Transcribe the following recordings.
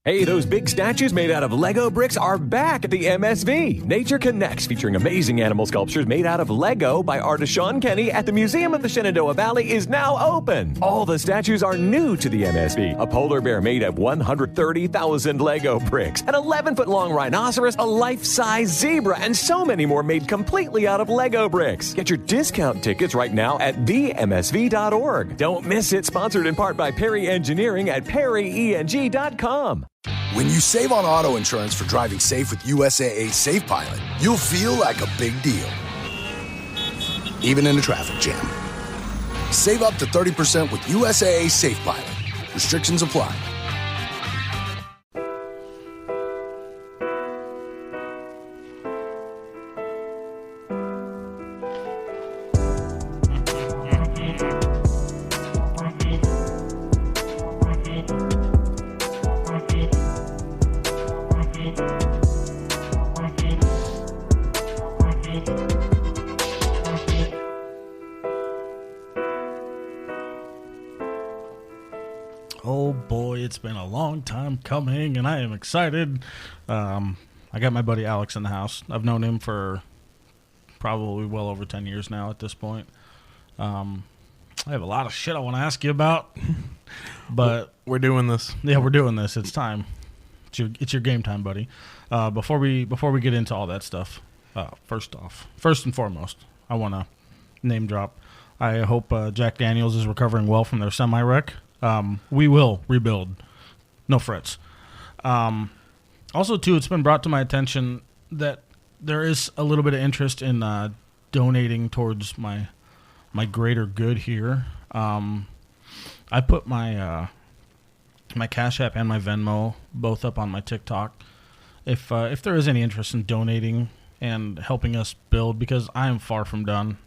Hey, those big statues made out of Lego bricks are back at the MSV. Nature Connects, featuring amazing animal sculptures made out of Lego by artist Sean Kenny at the Museum of the Shenandoah Valley is now open. All the statues are new to the MSV. A polar bear made of 130,000 Lego bricks, an 11-foot-long rhinoceros, a life-size zebra, and so many more made completely out of Lego bricks. Get your discount tickets right now at themsv.org. Don't miss it. Sponsored in part by Perry Engineering at perryeng.com. When you save on auto insurance for driving safe with USAA Safe Pilot, you'll feel like a big deal, even in a traffic jam. Save up to 30% with USAA Safe Pilot. Restrictions apply. Oh boy, it's been a long time coming, and I am excited. I got my buddy Alex in the house. I've known him for probably well over 10 years now at this point. I have a lot of shit I want to ask you about, but we're doing this. Yeah, we're doing this. It's time. It's your game time, buddy. Before we get into all that stuff, first and foremost, I want to name drop. I hope Jack Daniels is recovering well from their semi-wreck. We will rebuild. No frets. Also, too, it's been brought to my attention that there is a little bit of interest in donating towards my greater good here. I put my my Cash App and my Venmo both up on my TikTok. If there is any interest in donating and helping us build, because I am far from done.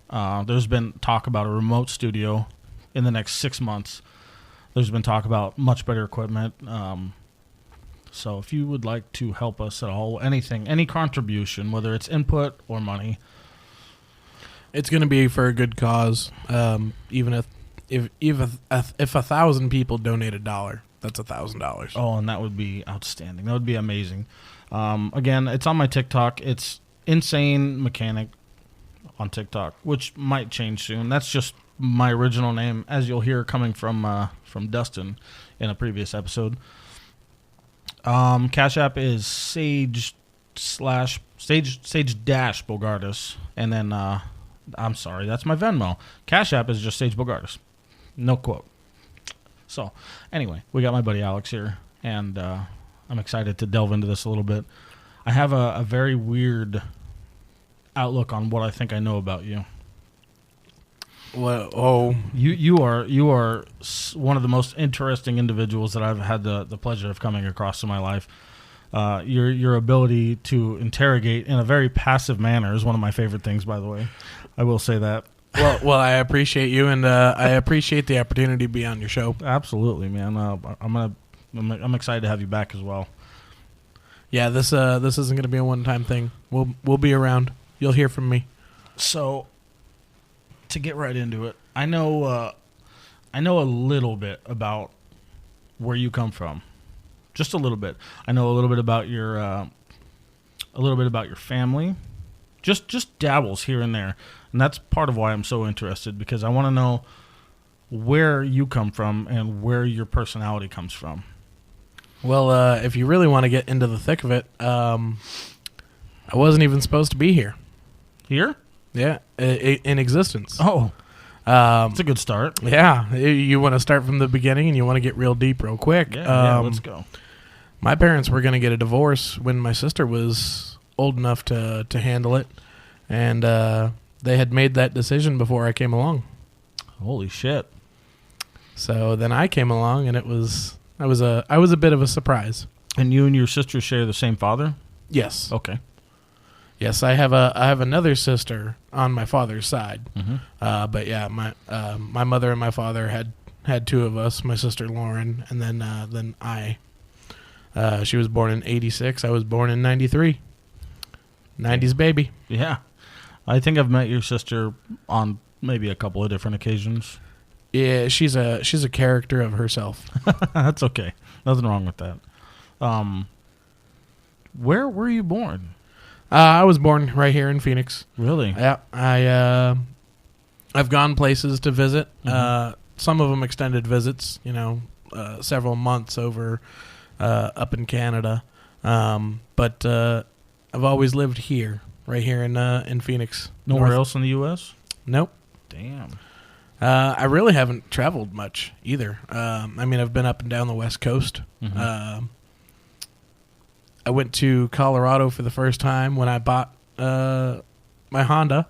There's been talk about a remote studio in the next 6 months. There's been talk about much better equipment. So if you would like to help us at all, anything, any contribution, whether it's input or money. It's going to be for a good cause. Even if 1,000 people donate $1, that's $1,000. Oh, and that would be outstanding. That would be amazing. Again, it's on my TikTok. It's Insane Mechanic on TikTok, which might change soon. That's just my original name, as you'll hear coming from Dustin in a previous episode. Cash App is Sage dash Bogardus, and then I'm sorry, that's my Venmo. Cash App is just Sage Bogardus, no quote. So anyway, we got my buddy Alex here, and I'm excited to delve into this a little bit. I have a very weird outlook on what I think I know about you. Well, you are one of the most interesting individuals that I've had the pleasure of coming across in my life. Your ability to interrogate in a very passive manner is one of my favorite things, by the way. I will say that. Well, I appreciate you, and I appreciate the opportunity to be on your show. Absolutely, man. I'm excited to have you back as well. Yeah, this isn't going to be a one-time thing. We'll be around. You'll hear from me. So, to get right into it, I know a little bit about where you come from, just a little bit. I know a little bit about your family, just dabbles here and there, and that's part of why I'm so interested, because I want to know where you come from and where your personality comes from. Well, if you really want to get into the thick of it, I wasn't even supposed to be here. Here? Yeah, in existence. Oh, it's a good start. Yeah, you want to start from the beginning and you want to get real deep real quick. Yeah, let's go. My parents were going to get a divorce when my sister was old enough to handle it, and they had made that decision before I came along. Holy shit. So then I came along, and I was a bit of a surprise. And you and your sister share the same father? Yes. Okay. Yes, I have another sister on my father's side. Mm-hmm. But yeah, my mother and my father had two of us. My sister Lauren, and then I. She was born in '86. I was born in '93. '90s baby. Yeah, I think I've met your sister on maybe a couple of different occasions. Yeah, she's a character of herself. That's okay. Nothing wrong with that. Where were you born? I was born right here in Phoenix. Really? Yeah, I've gone places to visit. Some of them extended visits. Several months over up in Canada. But I've always lived here, right here in Phoenix. Nowhere else in the U.S.? Nope. Damn. I really haven't traveled much either. I've been up and down the West Coast. I went to Colorado for the first time when I bought my Honda,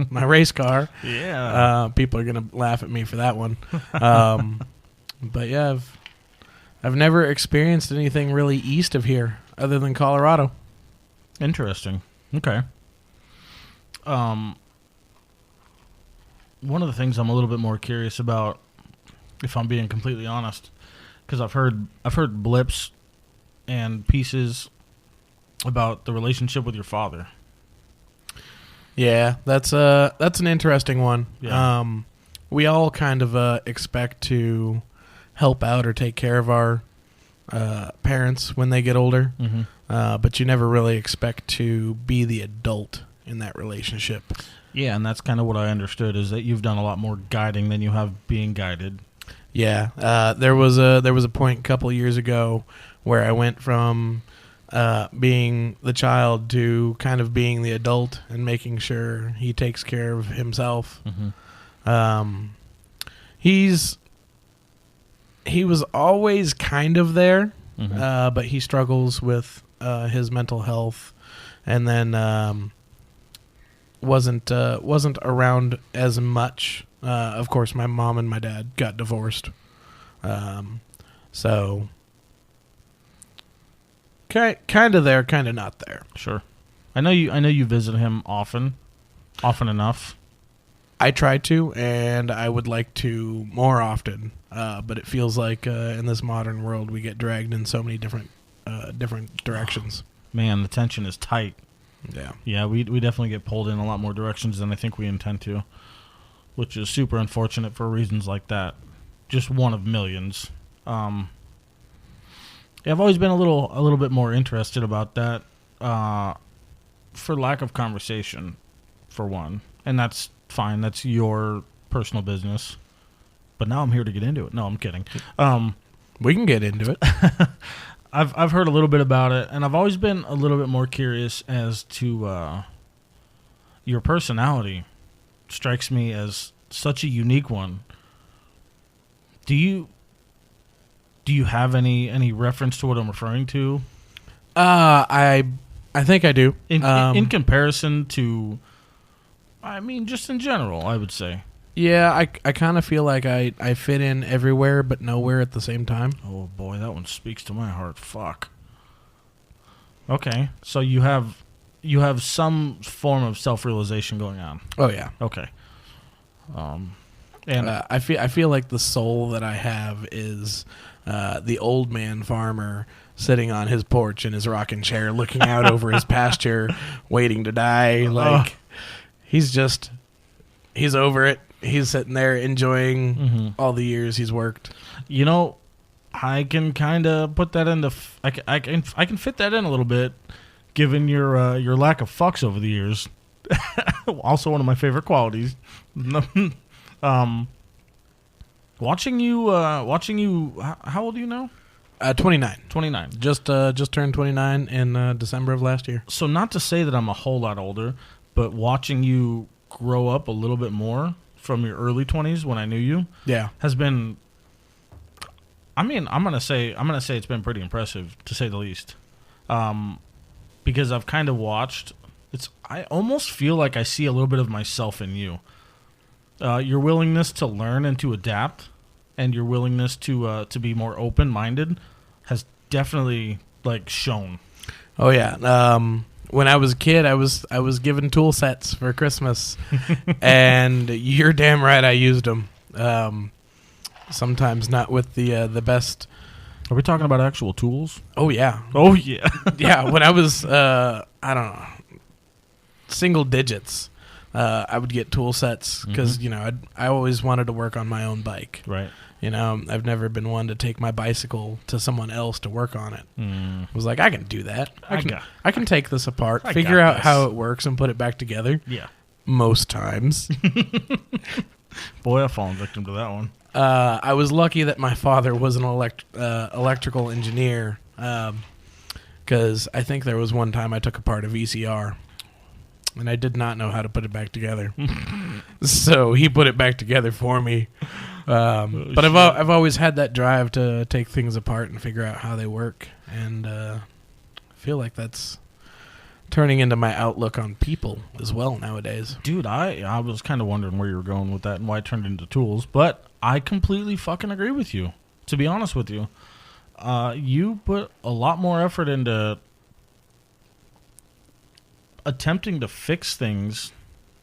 my race car. Yeah. People are going to laugh at me for that one. But yeah, I've never experienced anything really east of here other than Colorado. Interesting. Okay. One of the things I'm a little bit more curious about, if I'm being completely honest, because I've heard blips and pieces about the relationship with your father. Yeah, that's an interesting one. Yeah. We all kind of expect to help out or take care of our parents when they get older, but you never really expect to be the adult in that relationship. Yeah, and that's kind of what I understood, is that you've done a lot more guiding than you have being guided. Yeah, there was a point a couple of years ago where I went from being the child to kind of being the adult and making sure he takes care of himself. He was always kind of there, but he struggles with his mental health, and then wasn't around as much. Of course, my mom and my dad got divorced, so kind of there, kind of not there. Sure. I know you visit him often enough. I try to, and I would like to more often, but it feels like in this modern world we get dragged in so many different directions. Man, the tension is tight. Yeah, we definitely get pulled in a lot more directions than I think we intend to, which is super unfortunate for reasons like that. Just one of millions. I've always been a little bit more interested about that, for lack of conversation, for one, and that's fine. That's your personal business. But now I'm here to get into it. No, I'm kidding. We can get into it. I've heard a little bit about it, and I've always been a little bit more curious as to your personality. Strikes me as such a unique one. Do you have any reference to what I'm referring to? I think I do. In comparison to, just in general, I would say. Yeah, I kind of feel like I fit in everywhere but nowhere at the same time. Oh boy, that one speaks to my heart. Fuck. Okay, so you have some form of self-realization going on. Oh yeah. Okay. And I feel like the soul that I have is the old man farmer sitting on his porch in his rocking chair, looking out over his pasture, waiting to die. Like he's over it. He's sitting there enjoying all the years he's worked. I can kind of put that into. I can fit that in a little bit, given your lack of fucks over the years. Also, one of my favorite qualities. Watching you. How old are you now? 29. 29. Just turned 29 in December of last year. So not to say that I'm a whole lot older, but watching you grow up a little bit more from your early 20s when I knew you, has been. I'm gonna say it's been pretty impressive, to say the least, because I've kind of watched. I almost feel like I see a little bit of myself in you. Your willingness to learn and to adapt, and your willingness to be more open-minded, has definitely shown. Oh yeah. When I was a kid, I was given tool sets for Christmas, and you're damn right I used them. Sometimes not with the best. Are we talking about actual tools? Oh yeah. Oh yeah. Yeah. When I was I don't know, single digits, I would get tool sets because I always wanted to work on my own bike. Right. I've never been one to take my bicycle to someone else to work on it. I was like, I can do that. I can take this apart, figure out how it works, and put it back together. Yeah. Most times. Boy, I've fallen victim to that one. I was lucky that my father was an electrical engineer, because I think there was one time I took apart a VCR, and I did not know how to put it back together. So he put it back together for me. But I've always had that drive to take things apart and figure out how they work, and I feel like that's turning into my outlook on people as well nowadays. Dude, I was kind of wondering where you were going with that and why it turned into tools, but I completely fucking agree with you, to be honest with you. You put a lot more effort into attempting to fix things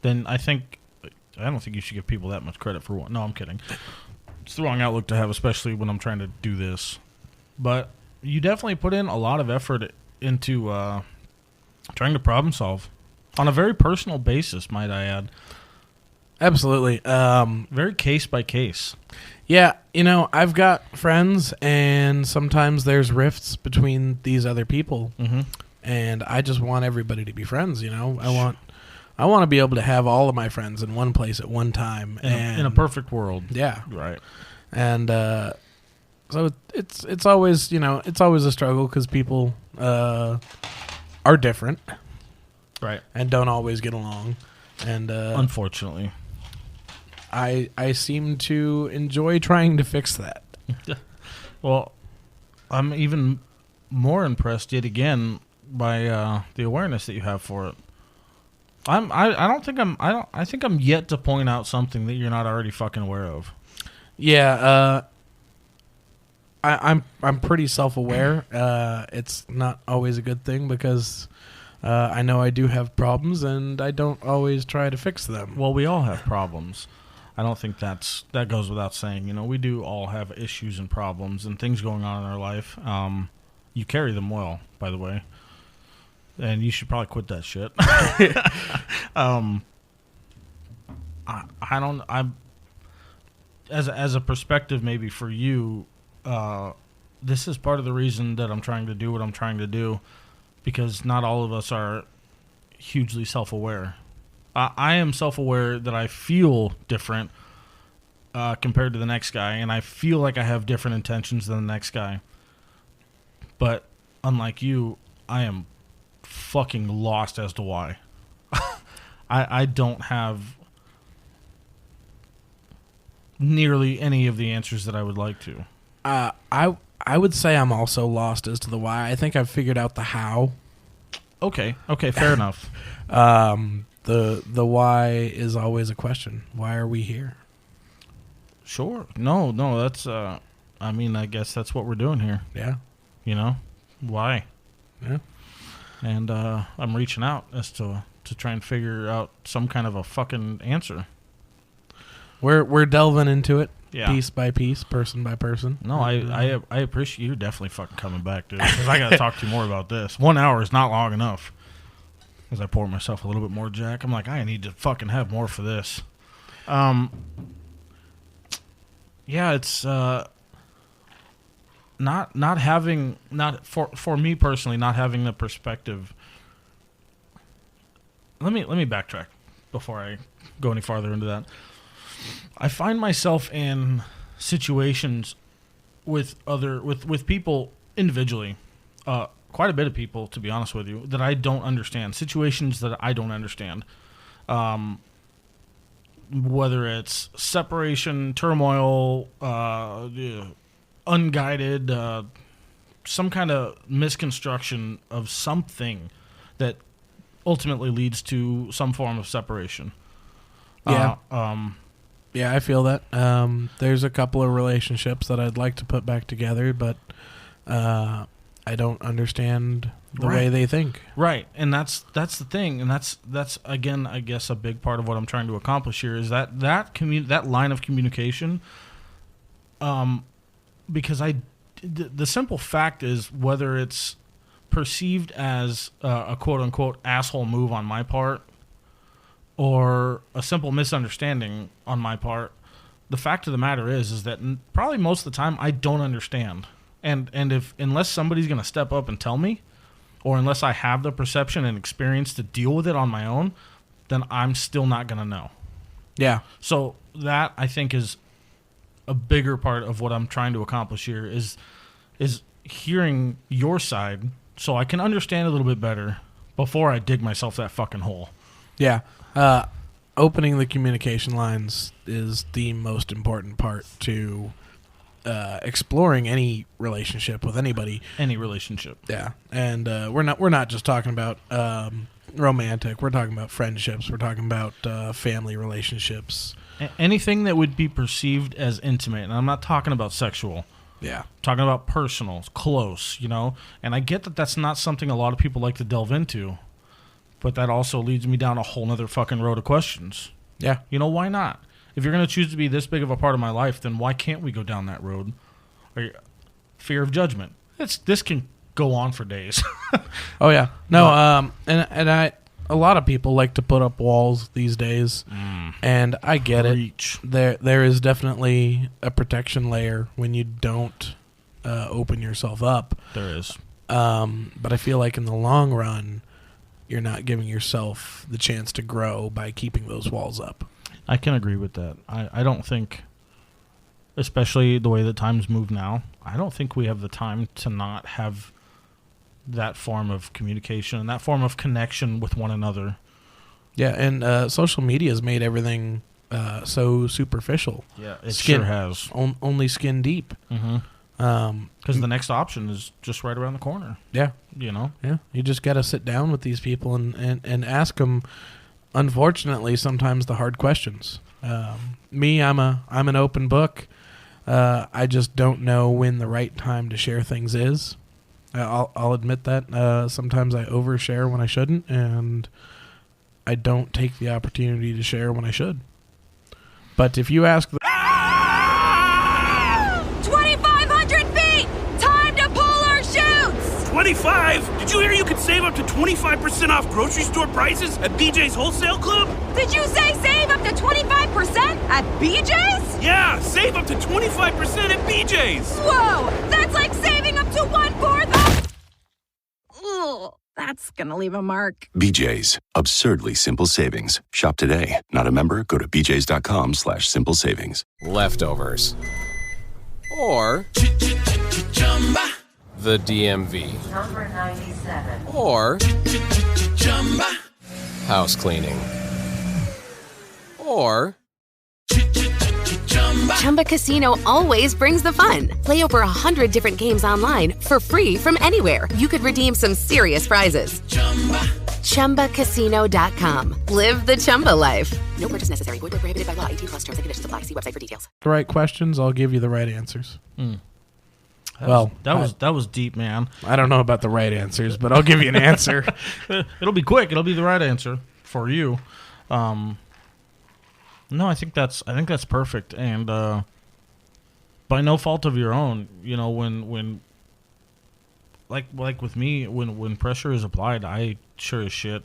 than I don't think you should give people that much credit for one. No, I'm kidding. It's the wrong outlook to have, especially when I'm trying to do this. But you definitely put in a lot of effort into trying to problem solve on a very personal basis, might I add. Absolutely. Very case by case. Yeah, I've got friends, and sometimes there's rifts between these other people, and I just want everybody to be friends. I want to be able to have all of my friends in one place at one time. In a perfect world. Yeah. Right. And so it's always, it's always a struggle because people are different. Right. And don't always get along. And unfortunately. I seem to enjoy trying to fix that. Well, I'm even more impressed yet again by the awareness that you have for it. I think I'm yet to point out something that you're not already fucking aware of. Yeah, I'm pretty self-aware. It's not always a good thing because I know I do have problems and I don't always try to fix them. Well, we all have problems. I don't think that goes without saying. We do all have issues and problems and things going on in our life. You carry them well, by the way. And you should probably quit that shit. As a perspective maybe for you, this is part of the reason that I'm trying to do what I'm trying to do, because not all of us are hugely self-aware. I am self-aware that I feel different compared to the next guy, and I feel like I have different intentions than the next guy. But unlike you, I am fucking lost as to why. I don't have nearly any of the answers that I would like to. I would say I'm also lost as to the why. I think I've figured out the how. Okay, fair enough. The why is always a question. Why are we here? Sure. No, that's I guess that's what we're doing here. Yeah. Why? Yeah. And I'm reaching out as to try and figure out some kind of a fucking answer. We're delving into it, piece by piece, person by person. No, I appreciate you definitely fucking coming back, dude. Because I got to talk to you more about this. 1 hour is not long enough. As I pour myself a little bit more Jack, I'm like, I need to fucking have more for this. Yeah, it's not having for me personally, not having the perspective. Let me backtrack before I go any farther into that. I find myself in situations with people individually, quite a bit of people, to be honest with you, that I don't understand. Situations that I don't understand. Whether it's separation, turmoil, unguided, some kind of misconstruction of something that ultimately leads to some form of separation. Yeah. Yeah, I feel that. There's a couple of relationships that I'd like to put back together, but I don't understand the way they think. Right, and that's the thing, and that's again, I guess, a big part of what I'm trying to accomplish here is that line of communication. Because the simple fact is, whether it's perceived as a quote unquote asshole move on my part, or a simple misunderstanding on my part, the fact of the matter is that probably most of the time I don't understand. And unless somebody's going to step up and tell me, or unless I have the perception and experience to deal with it on my own, then I'm still not going to know. Yeah. So that, I think, is a bigger part of what I'm trying to accomplish here is hearing your side so I can understand a little bit better before I dig myself that fucking hole. Yeah. Opening the communication lines is the most important part to exploring any relationship with anybody. Any relationship. Yeah. And we're not just talking about romantic. We're talking about friendships. We're talking about family relationships. Anything that would be perceived as intimate. And I'm not talking about sexual. Yeah. I'm talking about personal, close, you know. And I get that that's not something a lot of people like to delve into. But that also leads me down a whole nother fucking road of questions. Yeah. You know, why not? If you're going to choose to be this big of a part of my life, then why can't we go down that road? Fear of judgment. This can go on for days. Oh, yeah. No, and a lot of people like to put up walls these days, and I get Preach. it. There is definitely a protection layer when you don't open yourself up. There is. But I feel like in the long run, you're not giving yourself the chance to grow by keeping those walls up. I can agree with that. I don't think, especially the way that times move now, I don't think we have the time to not have that form of communication and that form of connection with one another. Yeah, and social media has made everything so superficial. Yeah, it sure has. Only skin deep. Mm-hmm. Because the next option is just right around the corner. Yeah. You know? Yeah. You just got to sit down with these people and ask them, unfortunately, sometimes the hard questions. Me, I'm an open book. I just don't know when the right time to share things is. I'll admit that. Sometimes I overshare when I shouldn't, and I don't take the opportunity to share when I should. But if you ask... 2,500 feet! Time to pull our chutes! 25? Did you hear you could save up to 25% off grocery store prices at BJ's Wholesale Club? Did you say save up to 25% at BJ's? Yeah, save up to 25% at BJ's! Whoa! That's like saving up to 1/4 of... Ugh, that's gonna leave a mark. BJ's. Absurdly simple savings. Shop today. Not a member? Go to bjs.com/simple savings. Leftovers. Or the DMV. Number 97. Or house cleaning. Or Chumba Casino always brings the fun. Play over 100 different games online for free from anywhere. You could redeem some serious prizes. ChumbaCasino.com. Live the Chumba life. No purchase necessary. Void where prohibited by law. 18+ terms and conditions apply. See website for details. the right questions, I'll give you the right answers. That was deep, man. I don't know about the right answers, but I'll give you an answer. It'll be quick. It'll be the right answer for you. No, I think that's perfect, and by no fault of your own. You know, when like with me, when pressure is applied, I sure as shit.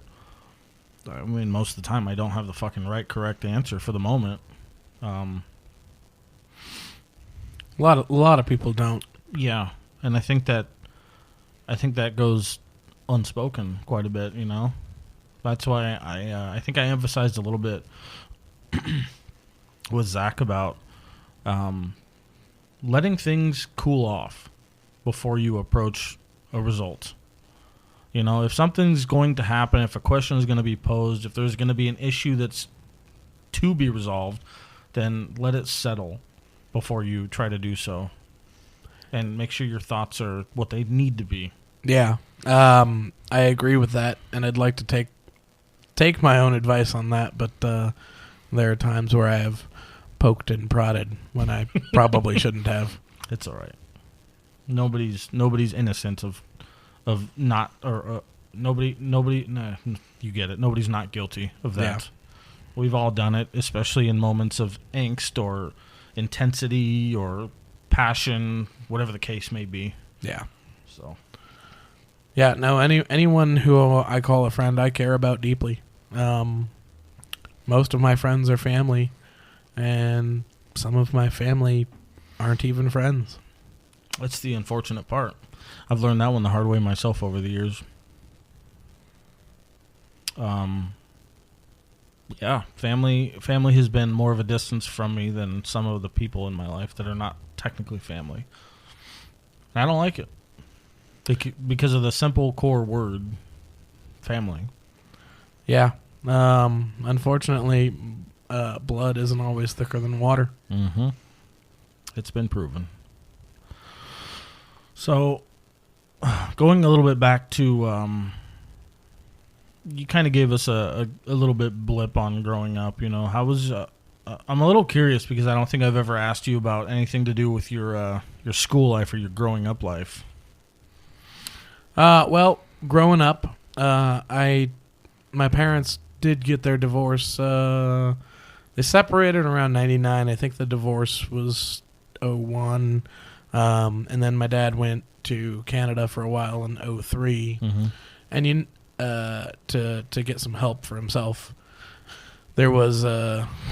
I mean, most of the time, I don't have the fucking correct answer for the moment. A lot of people don't. Yeah, and I think that goes unspoken quite a bit. You know, that's why I think I emphasized a little bit with Zach about letting things cool off before you approach a result. You know, if something's going to happen, if a question is going to be posed, if there's going to be an issue that's to be resolved, then let it settle before you try to do so. And make sure your thoughts are what they need to be. Yeah, I agree with that, and I'd like to take my own advice on that, but there are times where I have poked and prodded when I probably shouldn't have. It's all right. Nobody's innocent of not or nobody. Nah, you get it. Nobody's not guilty of that. Yeah. We've all done it, especially in moments of angst or intensity or passion, whatever the case may be. Yeah. So. Yeah. No. Anyone who I call a friend, I care about deeply. Most of my friends are family, and some of my family aren't even friends. That's the unfortunate part. I've learned that one the hard way myself over the years. Yeah, family has been more of a distance from me than some of the people in my life that are not technically family. And I don't like it because of the simple core word, family. Yeah. Unfortunately, blood isn't always thicker than water. Mm-hmm. It's been proven. So, going a little bit back to, you kind of gave us a little bit blip on growing up. You know, how was? I'm a little curious because I don't think I've ever asked you about anything to do with your school life or your growing up life. Well, growing up, my parents did get their divorce. They separated around 99. I think the divorce was 01. And then my dad went to Canada for a while in 03. Mm-hmm. And to get some help for himself. There was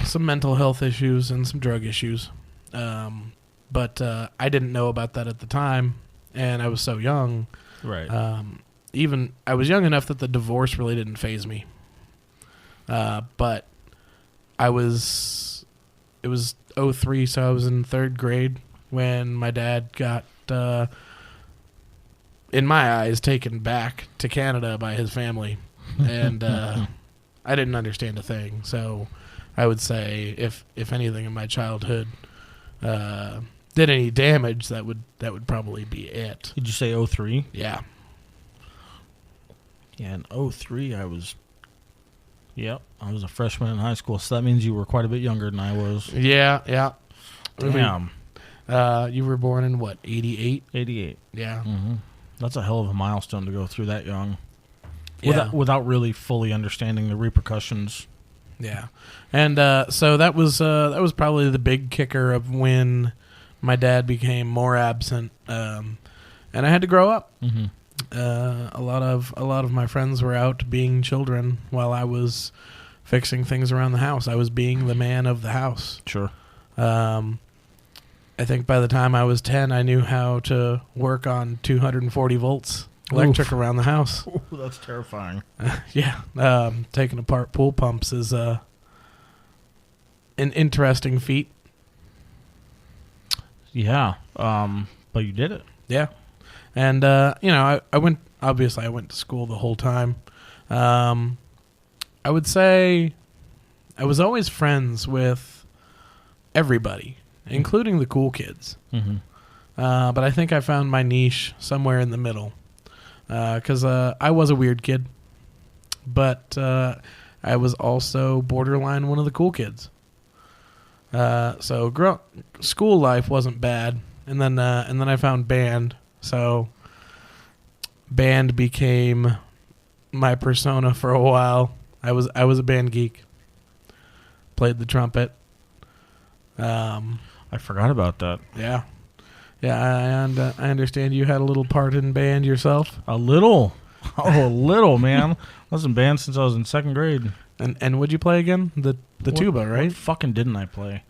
some mental health issues and some drug issues. But I didn't know about that at the time, and I was so young. Right. Even I was young enough that the divorce really didn't faze me. But it was 03, so I was in 3rd grade when my dad got, in my eyes, taken back to Canada by his family. And I didn't understand a thing. So I would say if anything in my childhood did any damage, that would probably be it. Did you say 03? Yeah. Yeah, in 03 I was a freshman in high school, so that means you were quite a bit younger than I was. Yeah. Damn. You were born in what, 88? 88. Yeah. Mm-hmm. That's a hell of a milestone to go through that young. Yeah. Without really fully understanding the repercussions. Yeah. And so that was probably the big kicker of when my dad became more absent, and I had to grow up. Mm-hmm. A lot of my friends were out being children while I was fixing things around the house. I was being the man of the house. Sure. I think by the time I was 10, I knew how to work on 240 volts electric around the house. Ooh, that's terrifying. Yeah. Taking apart pool pumps is an interesting feat. Yeah. But you did it. Yeah. And, I went to school the whole time. I would say I was always friends with everybody, including the cool kids. Mm-hmm. But I think I found my niche somewhere in the middle. Because I was a weird kid, but I was also borderline one of the cool kids. So school life wasn't bad, and then I found band. So band became my persona for a while. I was a band geek. Played the trumpet. I forgot about that. Yeah. Yeah, and I understand you had a little part in band yourself. A little. Oh, a little, man. I was in band since I was in 2nd grade. And what'd you play again? The tuba, right? What fucking didn't I play?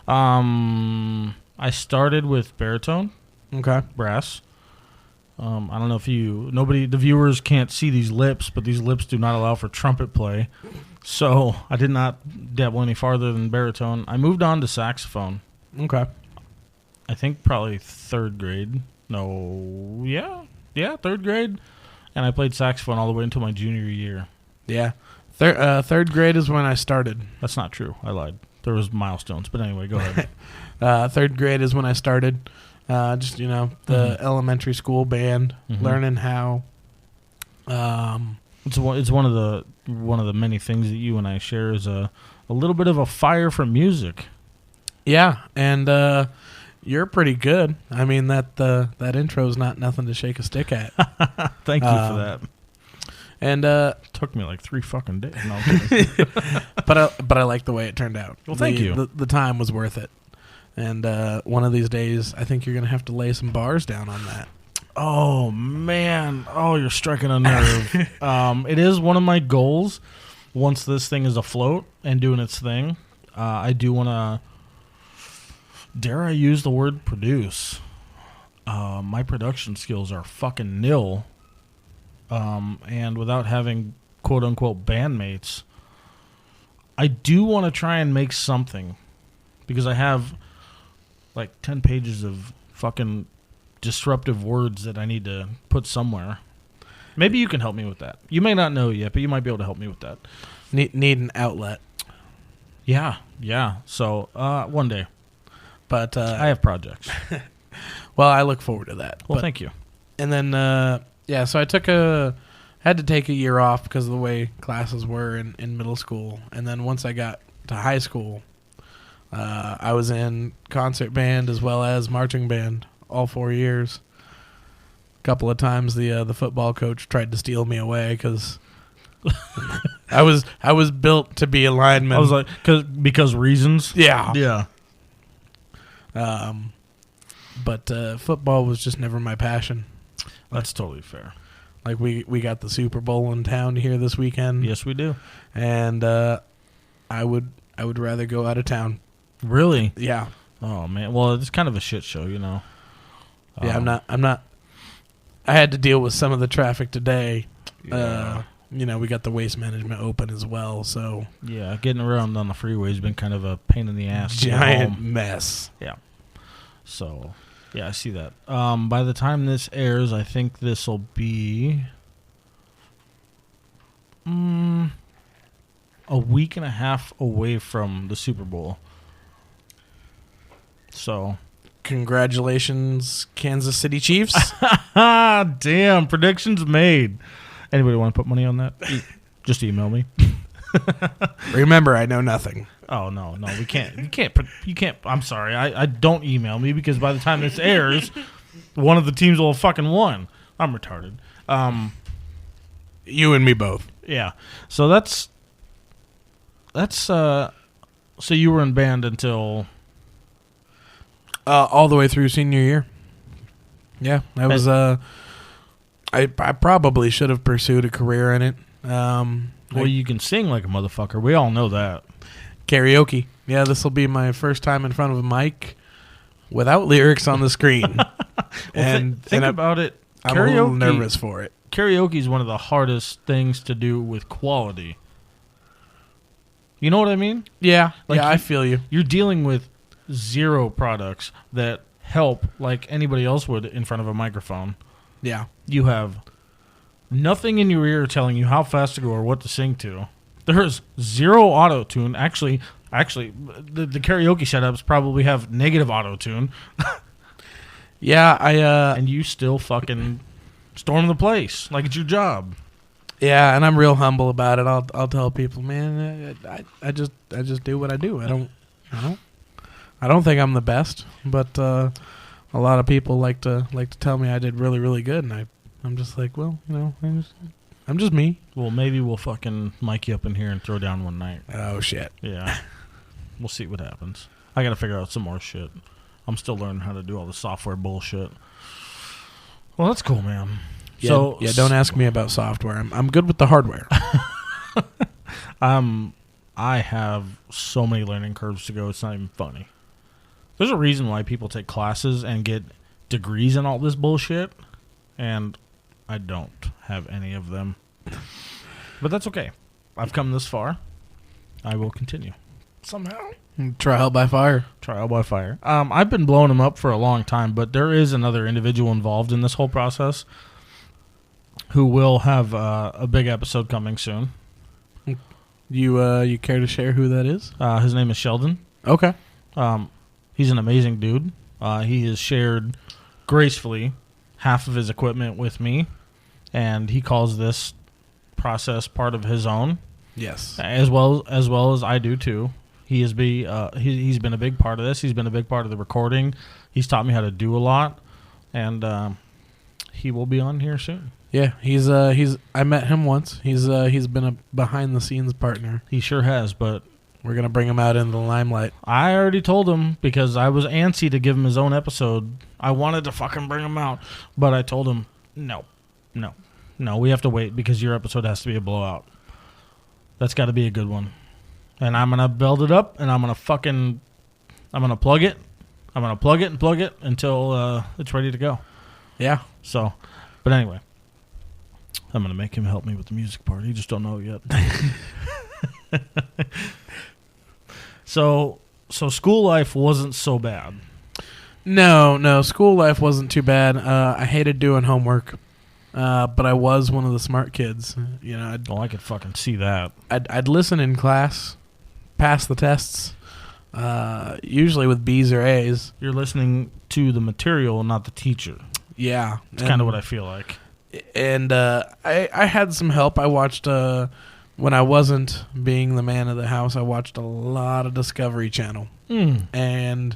I started with baritone. Okay. Brass. I don't know if the viewers can't see these lips, but these lips do not allow for trumpet play. So I did not dabble any farther than baritone. I moved on to saxophone. Okay. I think probably 3rd grade. No, yeah, 3rd grade. And I played saxophone all the way until my junior year. Yeah. 3rd grade is when I started. That's not true. I lied. There was milestones. But anyway, go ahead. 3rd grade is when I started. Just, the elementary school band, learning how. It's one of the many things that you and I share is a little bit of a fire for music. Yeah, and you're pretty good. I mean that intro is not nothing to shake a stick at. Thank you for that. And took me like 3 fucking days. No, I'm kidding. but I like the way it turned out. Well, thank you. The time was worth it. And one of these days, I think you're going to have to lay some bars down on that. Oh, man. Oh, you're striking a nerve. It is one of my goals. Once this thing is afloat and doing its thing, I do want to Dare I use the word produce? My production skills are fucking nil. And without having quote-unquote bandmates, I do want to try and make something. Because I have like 10 pages of fucking disruptive words that I need to put somewhere. Maybe you can help me with that. You may not know yet, but you might be able to help me with that. Need an outlet. Yeah. So, one day. But I have projects. Well, I look forward to that. Well, thank you. And then, so I had to take a year off because of the way classes were in middle school. And then once I got to high school, I was in concert band as well as marching band all 4 years. A couple of times the football coach tried to steal me away because I was built to be a lineman. I was like, because reasons. Yeah. But football was just never my passion. That's totally fair. Like we got the Super Bowl in town here this weekend. Yes, we do. And I would rather go out of town. Really? Yeah. Oh man. Well, it's kind of a shit show, you know. Yeah, I'm not. I had to deal with some of the traffic today. Yeah. We got the waste management open as well, so yeah, getting around on the freeway has been kind of a pain in the ass. Giant mess. Yeah. So, yeah, I see that. By the time this airs, I think this will be a week and a half away from the Super Bowl. So, congratulations, Kansas City Chiefs. Damn, predictions made. Anybody want to put money on that? Just email me. Remember, I know nothing. Oh, no, we can't. You can't. I'm sorry. I don't email me because by the time this airs, one of the teams will have fucking won. I'm retarded. You and me both. Yeah. So that's so you were in band until all the way through senior year. Yeah, I was I probably should have pursued a career in it. Well, you can sing like a motherfucker. We all know that. Karaoke. Yeah, this will be my first time in front of a mic without lyrics on the screen. Think about it. I'm a little nervous for it. Karaoke is one of the hardest things to do with quality. You know what I mean? Yeah. I feel you. You're dealing with zero products that help like anybody else would in front of a microphone. Yeah. You have nothing in your ear telling you how fast to go or what to sing to. There's zero auto-tune. Actually, the karaoke setups probably have negative auto-tune. Yeah, and you still fucking storm the place like it's your job. Yeah, and I'm real humble about it. I'll tell people, man, I just do what I do. I don't think I'm the best, but a lot of people like to tell me I did really, really good, and I'm just like, well, I'm just me. Well, maybe we'll fucking mic you up in here and throw down one night. Oh shit. Yeah. We'll see what happens. I got to figure out some more shit. I'm still learning how to do all the software bullshit. Well, that's cool, man. Yeah, So don't ask me about software. I'm good with the hardware. I have so many learning curves to go. It's not even funny. There's a reason why people take classes and get degrees in all this bullshit, and I don't have any of them. But that's okay. I've come this far. I will continue. Somehow. Trial by fire. Trial by fire. I've been blowing them up for a long time, but there is another individual involved in this whole process who will have a big episode coming soon. You care to share who that is? His name is Sheldon. Okay. He's an amazing dude. He has shared gracefully half of his equipment with me, and he calls this process part of his own. Yes. As well as I do too. He's been a big part of this. He's been a big part of the recording. He's taught me how to do a lot, and he will be on here soon. Yeah, he's I met him once. He's been a behind the scenes partner. He sure has, but we're gonna bring him out into the limelight. I already told him because I was antsy to give him his own episode. I wanted to fucking bring him out, but I told him no, we have to wait because your episode has to be a blowout. That's got to be a good one. And I'm going to build it up, and I'm going to plug it, I'm going to plug it until it's ready to go. Yeah. So, but anyway, I'm going to make him help me with the music part. You just don't know it yet. So school life wasn't so bad. No, school life wasn't too bad. I hated doing homework, but I was one of the smart kids. You know, I could fucking see that. I'd listen in class, pass the tests, usually with B's or A's. You're listening to the material, not the teacher. Yeah. It's kind of what I feel like. And I had some help. I watched, when I wasn't being the man of the house, I watched a lot of Discovery Channel. And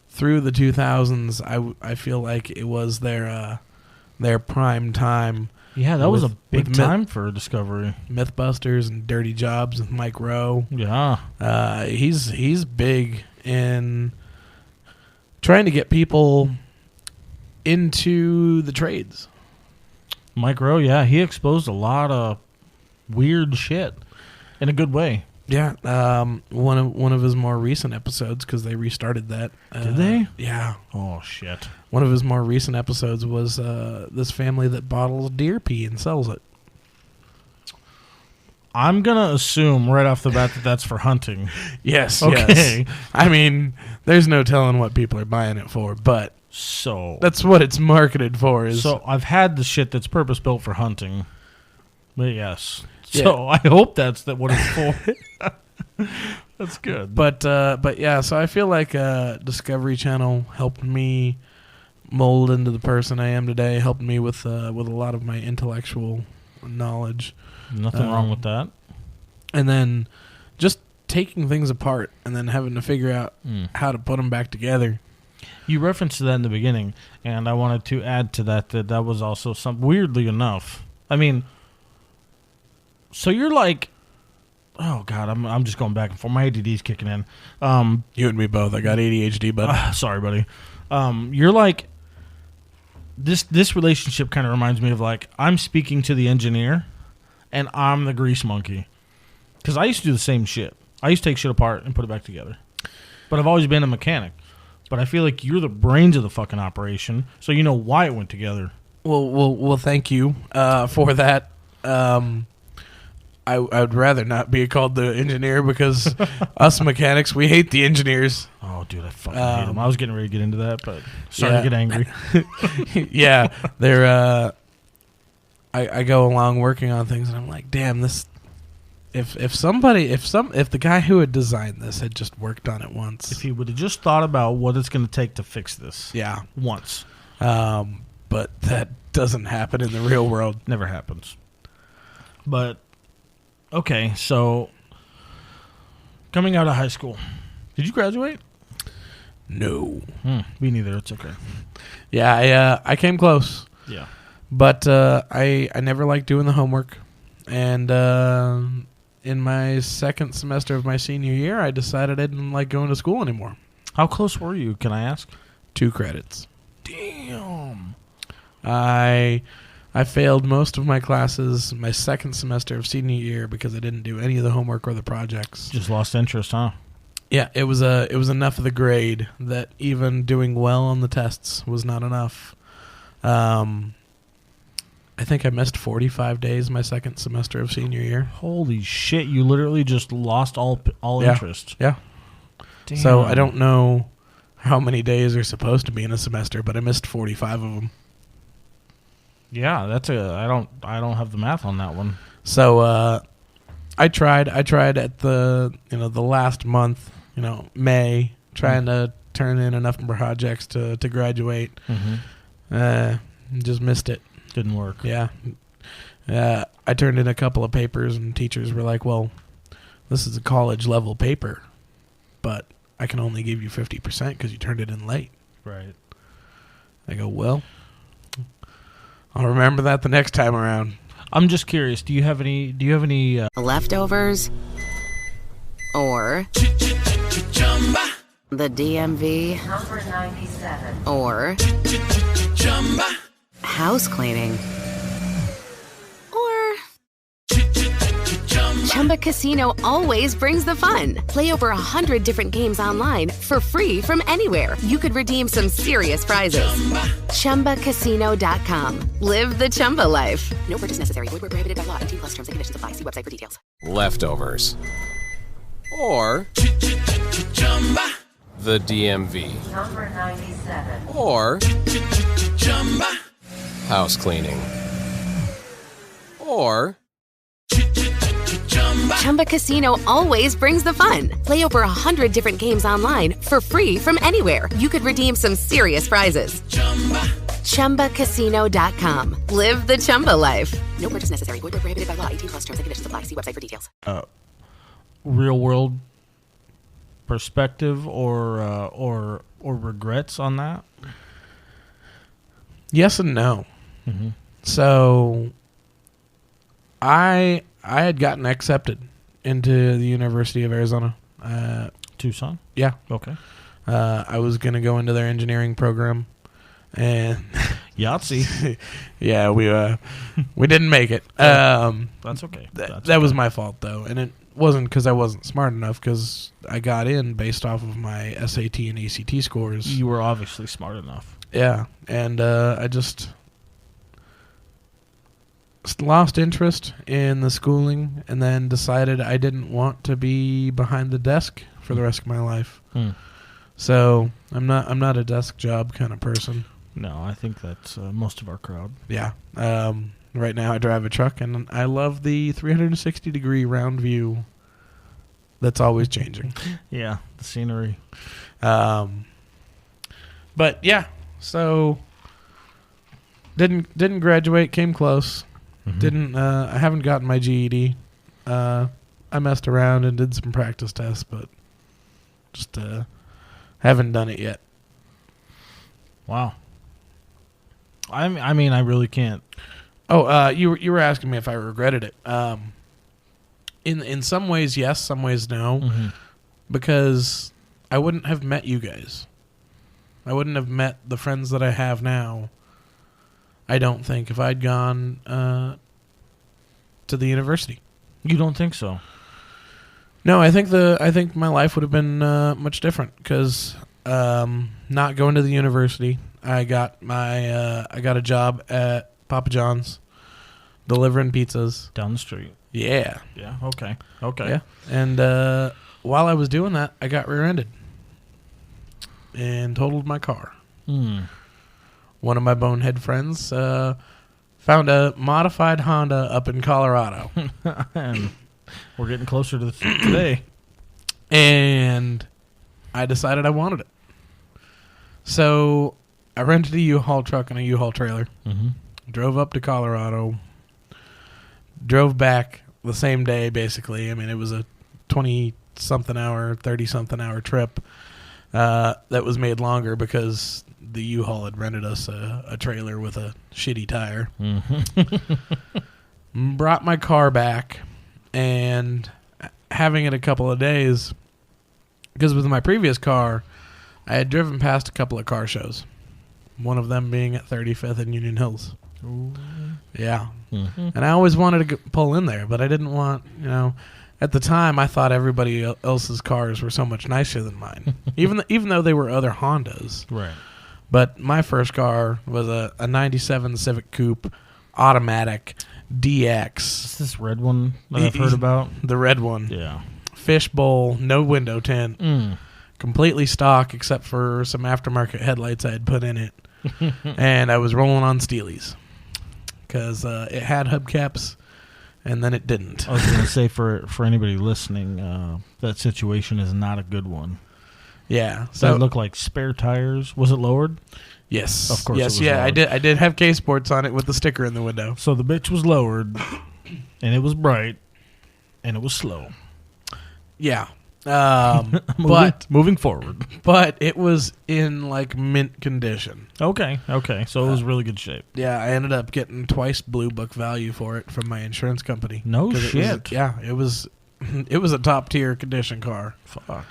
through the 2000s, I feel like it was their prime time. Yeah, that was a big time for Discovery. Mythbusters and Dirty Jobs with Mike Rowe. Yeah. He's big in trying to get people into the trades. Mike Rowe, yeah, he exposed a lot of weird shit in a good way. Yeah, one of his more recent episodes, because they restarted that. Did they? Yeah. Oh shit. One of his more recent episodes was this family that bottles deer pee and sells it. I'm gonna assume right off the bat that that's for hunting. Yes. Okay. Yes. I mean, there's no telling what people are buying it for, but so that's what it's marketed for. So I've had the shit that's purpose built for hunting, but yes. So I hope that's what it's for. That's good. But yeah, so I feel like Discovery Channel helped me mold into the person I am today. Helped me with a lot of my intellectual knowledge. Nothing wrong with that. And then just taking things apart and then having to figure out how to put them back together. You referenced that in the beginning, and I wanted to add to that was also some weirdly enough. I mean. So you're like, oh God, I'm just going back and forth. My ADD's kicking in. You and me both. I got ADHD, bud. Sorry, buddy. You're like, this relationship kind of reminds me of like, I'm speaking to the engineer, and I'm the grease monkey. Because I used to do the same shit. I used to take shit apart and put it back together. But I've always been a mechanic. But I feel like you're the brains of the fucking operation, so you know why it went together. Well, thank you for that. I would rather not be called the engineer because us mechanics, we hate the engineers. Oh, dude, I fucking hate them. I was getting ready to get into that, but starting to get angry. Yeah, they're. I go along working on things, and I'm like, damn, this. If the guy who had designed this had just worked on it once, if he would have just thought about what it's going to take to fix this, yeah, once. But that doesn't happen in the real world. Never happens. But. Okay, so coming out of high school, did you graduate? No. Me neither. It's okay. Yeah, I came close. Yeah. But I never liked doing the homework. And in my second semester of my senior year, I decided I didn't like going to school anymore. How close were you, can I ask? 2 credits. Damn. I failed most of my classes my second semester of senior year because I didn't do any of the homework or the projects. Just lost interest, huh? Yeah, it was enough of the grade that even doing well on the tests was not enough. I think I missed 45 days my second semester of senior year. Holy shit, you literally just lost all interest. Yeah. Damn. So I don't know how many days are supposed to be in a semester, but I missed 45 of them. Yeah, I don't have the math on that one. So I tried at the last month, May, trying to turn in enough projects to graduate. Just missed it. Didn't work. Yeah. I turned in a couple of papers and teachers were like, "Well, this is a college level paper, but I can only give you 50% because you turned it in late." Right. I go, "Well, I'll remember that the next time around." I'm just curious. Do you have any leftovers or the DMV Number 97 or house cleaning or Chumba Casino always brings the fun. Play over 100 different games online for free from anywhere. You could redeem some serious prizes. ChumbaCasino.com. Live the Chumba life. No purchase necessary. Void where prohibited by law. 18+ terms and conditions apply. See website for details. Leftovers. Or the DMV. Number 97. Or house cleaning. Or Chumba Casino always brings the fun. Play over 100 different games online for free from anywhere. You could redeem some serious prizes. ChumbaCasino.com. Live the Chumba life. No purchase necessary. Void where prohibited by law. 18+ terms and conditions apply. See website for details. Real world perspective or regrets on that? Yes and no. Mm-hmm. So I had gotten accepted into the University of Arizona. Tucson? Yeah. Okay. I was going to go into their engineering program. And Yahtzee. Yeah, we didn't make it. That's okay. That was my fault, though. And it wasn't because I wasn't smart enough, because I got in based off of my SAT and ACT scores. You were obviously smart enough. Yeah, and I just lost interest in the schooling, and then decided I didn't want to be behind the desk for the rest of my life. So I'm not a desk job kind of person. No, I think that's most of our crowd. Yeah. Right now I drive a truck, and I love the 360-degree round view that's always changing. Yeah, the scenery. But yeah, so didn't graduate, came close. Mm-hmm. I haven't gotten my GED. I messed around and did some practice tests, but just haven't done it yet. Wow. I mean, I really can't. Oh, you were asking me if I regretted it. In some ways, yes. Some ways, no. Mm-hmm. Because I wouldn't have met you guys. I wouldn't have met the friends that I have now. I don't think, if I'd gone to the university. You don't think so? No, I think my life would have been much different, because not going to the university, I got a job at Papa John's delivering pizzas Down the street. Yeah. Yeah. Okay. Okay. Yeah. And while I was doing that, I got rear-ended and totaled my car. One of my bonehead friends found a modified Honda up in Colorado. And we're getting closer to today. And I decided I wanted it. So I rented a U-Haul truck and a U-Haul trailer. Mm-hmm. Drove up to Colorado. Drove back the same day, basically. I mean, it was a 20-something hour, 30-something hour trip that was made longer because the U-Haul had rented us a trailer with a shitty tire. Mm-hmm. Brought my car back, and having it a couple of days, because with my previous car, I had driven past a couple of car shows. One of them being at 35th and Union Hills. Ooh. Yeah. Mm-hmm. And I always wanted to pull in there, but I didn't want, at the time I thought everybody else's cars were so much nicer than mine, even though they were other Hondas. Right. But my first car was a 97 Civic Coupe automatic DX. Is this red one that I've heard about? The red one. Yeah. Fishbowl, no window tint. Completely stock except for some aftermarket headlights I had put in it. And I was rolling on Steelies because it had hubcaps, and then it didn't. I was going to say, for anybody listening, that situation is not a good one. Yeah. So it looked like spare tires. Was it lowered? Yes. Of course. Yes. It was lowered. I did have K Sports on it with the sticker in the window. So the bitch was lowered, and it was bright, and it was slow. Yeah. Moving forward. But it was in like mint condition. Okay. So it was really good shape. Yeah, I ended up getting twice Blue Book value for it from my insurance company. No shit. It was a top tier condition car. Fuck.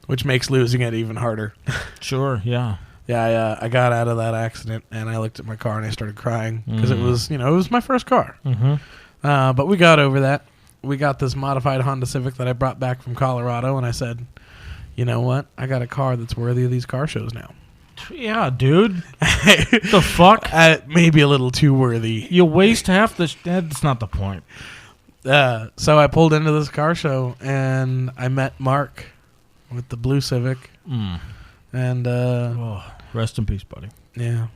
Which makes losing it even harder. Sure. Yeah. Yeah. I got out of that accident and I looked at my car and I started crying because it was, it was my first car. Mm-hmm. But we got over that. We got this modified Honda Civic that I brought back from Colorado, and I said, you know what? I got a car that's worthy of these car shows now. Yeah, dude. The fuck? Maybe a little too worthy. You waste half the... That's not the point. So I pulled into this car show, and I met Mark with the blue Civic. And rest in peace, buddy. Yeah,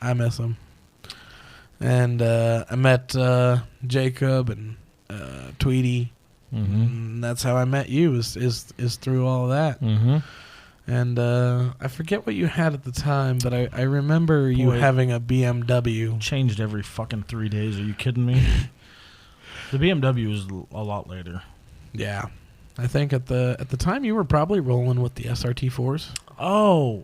I miss him. And I met Jacob and Tweety. And that's how I met you. Is through all of that. And I forget what you had at the time, but I remember you having a BMW. Changed every fucking 3 days. Are you kidding me? The BMW was a lot later. Yeah. I think at the time you were probably rolling with the SRT4s. Oh.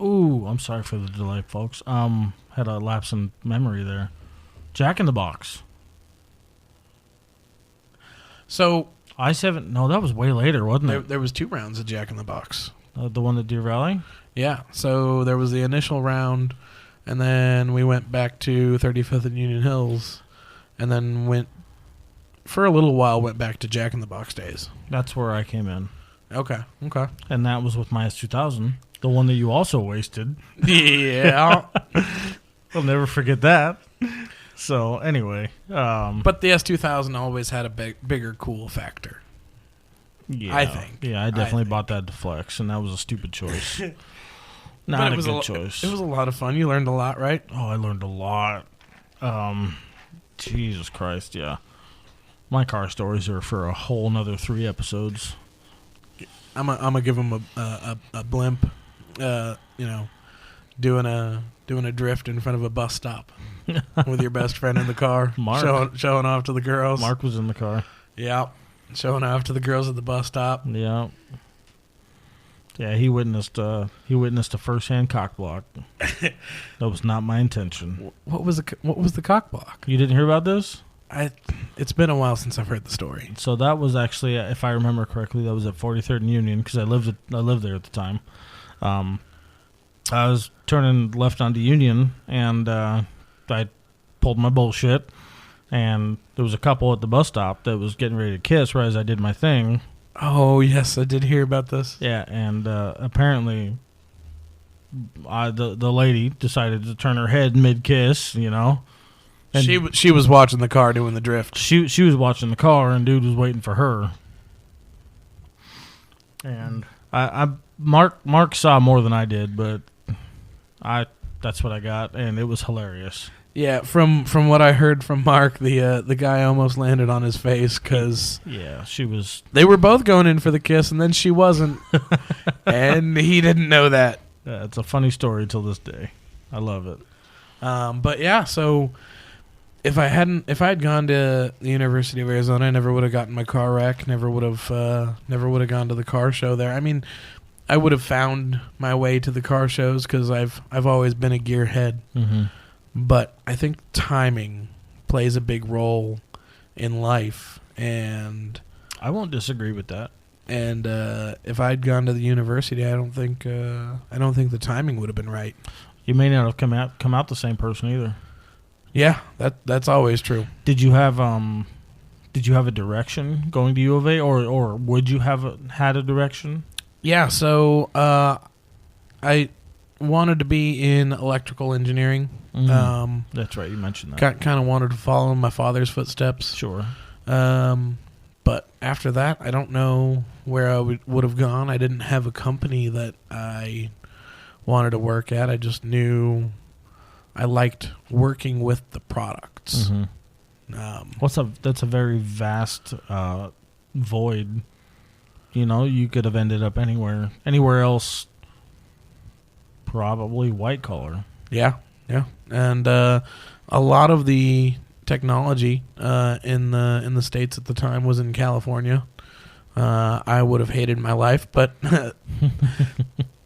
Ooh, I'm sorry for the delay, folks. Had a lapse in memory there. Jack in the Box. So I-7, no, that was way later, wasn't it? There was 2 rounds of Jack in the Box. The one at Deer Valley? Yeah. So there was the initial round, and then we went back to 35th and Union Hills, and then went for a little while, went back to Jack in the Box days. That's where I came in. Okay. And that was with my S2000, the one that you also wasted. Yeah. I'll never forget that. So, anyway. But the S2000 always had a bigger cool factor. Yeah. I think. Yeah, I definitely bought that to flex, and that was a stupid choice. Not a good choice. It was a lot of fun. You learned a lot, right? Oh, I learned a lot. Jesus Christ, yeah. My car stories are for a whole nother 3 episodes. I'm gonna give them a blimp, doing a drift in front of a bus stop with your best friend in the car, Mark, showing off to the girls. Mark was in the car. Yeah, showing off to the girls at the bus stop. Yeah. Yeah, he witnessed a first-hand cock block. That was not my intention. What was the cock block? You didn't hear about this? It's been a while since I've heard the story. So that was actually, if I remember correctly, that was at 43rd and Union because I lived there at the time. I was turning left onto Union, and I pulled my bullshit, and there was a couple at the bus stop that was getting ready to kiss right as I did my thing. Oh, yes, I did hear about this. Yeah, and apparently the lady decided to turn her head mid-kiss, And she was watching the car doing the drift. She was watching the car, and dude was waiting for her. And Mark saw more than I did, but that's what I got, and it was hilarious. Yeah, from what I heard from Mark, the guy almost landed on his face because she was. They were both going in for the kiss, and then she wasn't, and he didn't know that. Yeah, it's a funny story till this day. I love it. But yeah, so. If I had gone to the University of Arizona, I never would have gotten my car wreck. Never would have gone to the car show there. I mean, I would have found my way to the car shows because I've always been a gearhead. Mm-hmm. But I think timing plays a big role in life, and I won't disagree with that. And if I'd gone to the university, I don't think the timing would have been right. You may not have come out the same person either. Yeah, that's always true. Did you have a direction going to U of A, or would you have had a direction? Yeah, so I wanted to be in electrical engineering. That's right, you mentioned that. Kind of wanted to follow in my father's footsteps. Sure. But after that, I don't know where I would have gone. I didn't have a company that I wanted to work at. I just knew I liked working with the products. Mm-hmm. That's a very vast void. You could have ended up anywhere else. Probably white collar. Yeah, and a lot of the technology in the States at the time was in California. I would have hated my life, but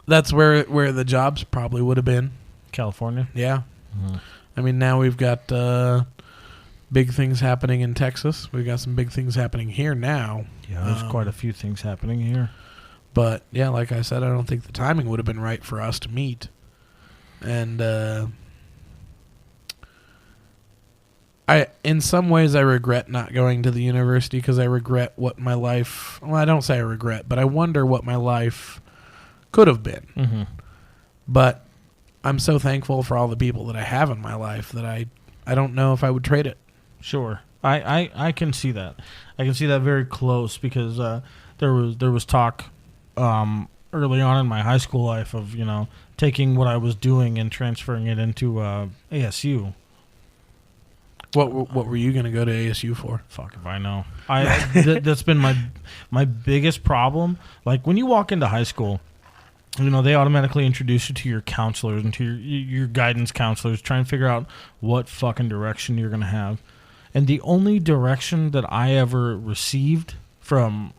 that's where the jobs probably would have been. California? Yeah. Mm-hmm. I mean, now we've got big things happening in Texas. We've got some big things happening here now. Yeah, there's quite a few things happening here. But, yeah, like I said, I don't think the timing would have been right for us to meet. And in some ways, I regret not going to the university because I regret what my life. Well, I don't say I regret, but I wonder what my life could have been. Mm-hmm. But I'm so thankful for all the people that I have in my life that I don't know if I would trade it. Sure, I can see that. I can see that very close because there was talk early on in my high school life of taking what I was doing and transferring it into ASU. What were you going to go to ASU for? Fuck if I know. That's been my biggest problem. Like when you walk into high school, they automatically introduce you to your counselors and to your guidance counselors, try and figure out what fucking direction you're going to have. And the only direction that I ever received from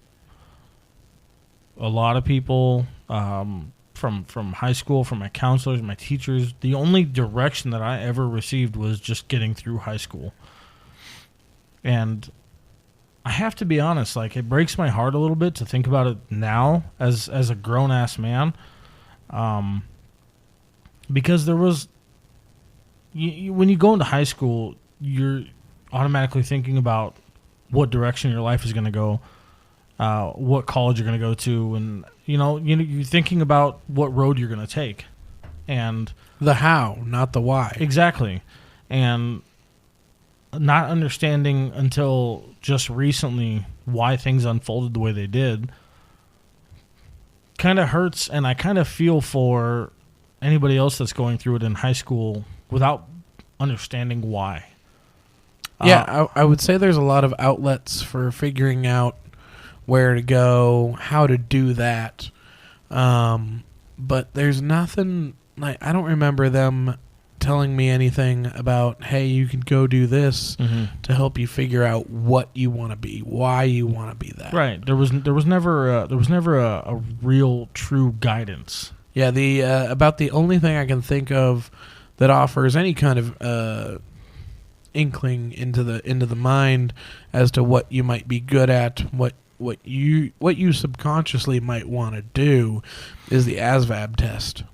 a lot of people, from high school, from my counselors, my teachers, the only direction that I ever received was just getting through high school. And I have to be honest, like it breaks my heart a little bit to think about it now as a grown-ass man. Because there was, when you go into high school, you're automatically thinking about what direction your life is going to go, what college you're going to go to, and you're thinking about what road you're going to take, and the how, not the why. Exactly, and not understanding until just recently why things unfolded the way they did kind of hurts, and I kind of feel for anybody else that's going through it in high school without understanding why. Yeah, I would say there's a lot of outlets for figuring out where to go, how to do that. But there's nothing, like, I don't remember them telling me anything about, hey, you can go do this to help you figure out what you want to be, why you want to be that. Right. There was never a real true guidance. Yeah, about the only thing I can think of that offers any kind of inkling into the mind as to what you might be good at, what you subconsciously might want to do, is the ASVAB test,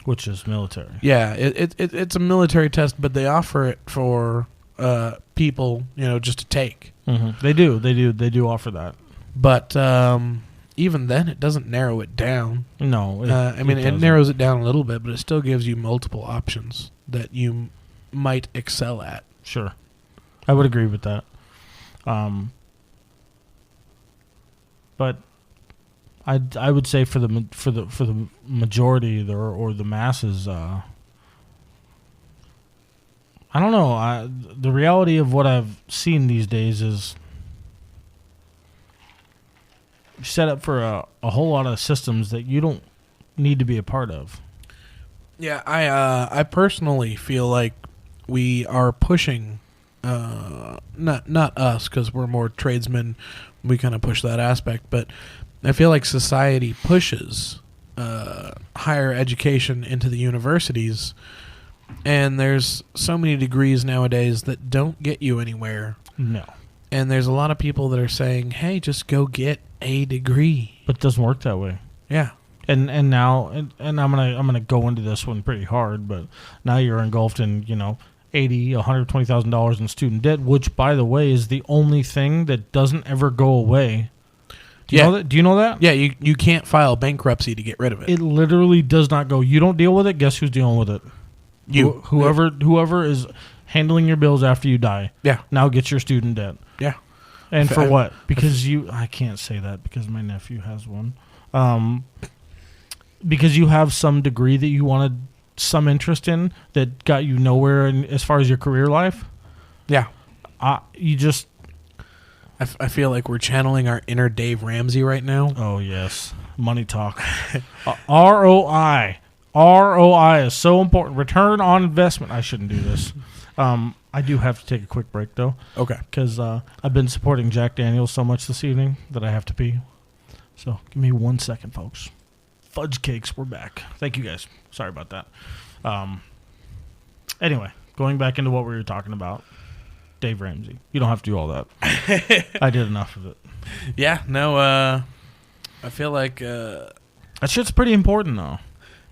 which is military. Yeah, it's a military test, but they offer it for people, just to take. Mm-hmm. They do offer that. But even then, it doesn't narrow it down. No, it narrows it down a little bit, but it still gives you multiple options that you might excel at. Sure, I would agree with that. But I would say for the majority or the masses, I don't know. The reality of what I've seen these days is set up for a whole lot of systems that you don't need to be a part of. Yeah, I personally feel like we are pushing, not us because we're more tradesmen. We kind of push that aspect, but I feel like society pushes higher education into the universities, and there's so many degrees nowadays that don't get you anywhere. No. And there's a lot of people that are saying, hey, just go get a degree. But it doesn't work that way. Yeah. And now I'm gonna go into this one pretty hard, but now you're engulfed in $120,000 in student debt, which, by the way, is the only thing that doesn't ever go away. Do you know that? Do you know that? Yeah, you can't file bankruptcy to get rid of it. It literally does not go. You don't deal with it. Guess who's dealing with it? You. Whoever is handling your bills after you die. Yeah. Now get your student debt. Yeah. And for what? Because I can't say that because my nephew has one. Because you have some degree that you wanted some interest in that got you nowhere as far as your career life. Yeah. You just... I feel like we're channeling our inner Dave Ramsey right now. Oh, yes. Money talk. ROI. ROI is so important. Return on investment. I shouldn't do this. I do have to take a quick break, though. Okay. Because I've been supporting Jack Daniels so much this evening that I have to pee. So give me 1 second, folks. Fudge cakes, we're back. Thank you, guys. Sorry about that. Anyway, going back into what we were talking about. Dave Ramsey. You don't have to do all that. I did enough of it. Yeah, no, I feel like... that shit's pretty important, though.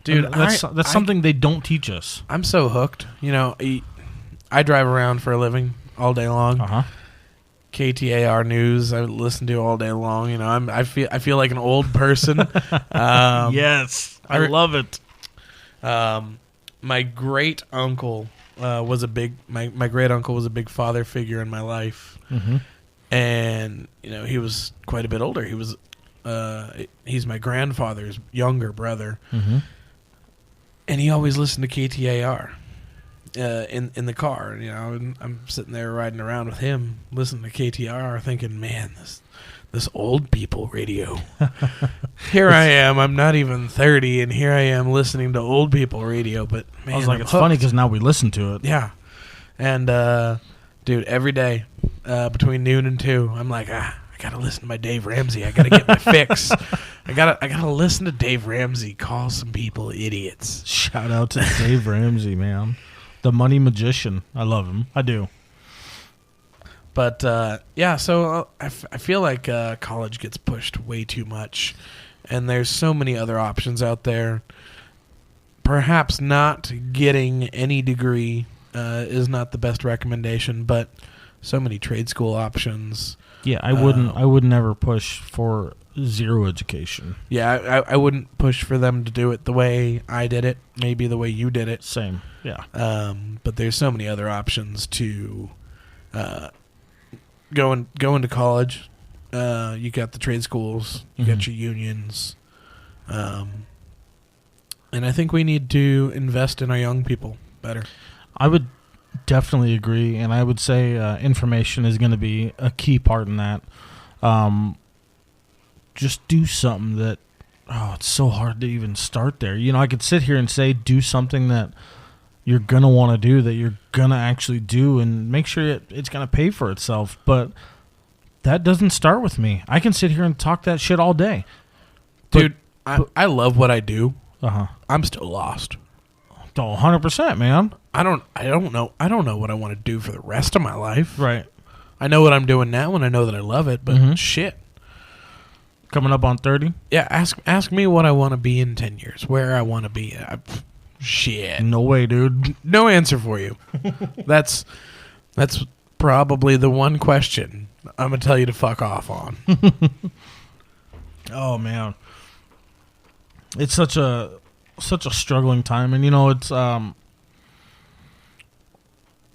Dude, that's something they don't teach us. I'm so hooked. I drive around for a living, all day long. Uh-huh. KTAR news I would listen to all day long. You know, I feel like an old person. Yes, I love it. My great uncle was a big my great uncle was a big father figure in my life, and you know he was quite a bit older. He was he's my grandfather's younger brother, and he always listened to KTAR. In the car, you know, and I'm sitting there riding around with him, listening to KTR, thinking, "Man, this old people radio." Here I am. I'm not even 30, and here I am listening to old people radio. But man, I was like, I'm it's hooked. funny because now we listen to it. Yeah, and dude, every day between noon and 2, I'm like, I gotta listen to my Dave Ramsey. I gotta get my fix. I gotta listen to Dave Ramsey call some people idiots. Shout out to Dave Ramsey, man. The money magician. I love him. I do. But, yeah, so I feel like college gets pushed way too much. And there's so many other options out there. Perhaps not getting any degree is not the best recommendation, but so many trade school options. Yeah, I would never push for zero education. Yeah, I wouldn't push for them to do it the way I did it, maybe the way you did it. Same, yeah. But there's so many other options to go into college. You got the trade schools, you got your unions, and I think we need to invest in our young people better. I would definitely agree, and I would say information is going to be a key part in that. Just do something that, it's so hard to even start there. You know, I could sit here and say do something that you're going to want to do, that you're going to actually do, and make sure it's going to pay for itself. But that doesn't start with me. I can sit here and talk that shit all day. Dude, I love what I do. Uh-huh. I'm still lost. Oh, 100%, man. I don't know what I want to do for the rest of my life. Right. I know what I'm doing now, and I know that I love it, but shit. Coming up on 30? Yeah, ask me what I want to be in 10 years, where I want to be. Shit. No way, dude. No answer for you. That's probably the one question I'm going to tell you to fuck off on. Oh, man. It's such a struggling time, and you know, it's one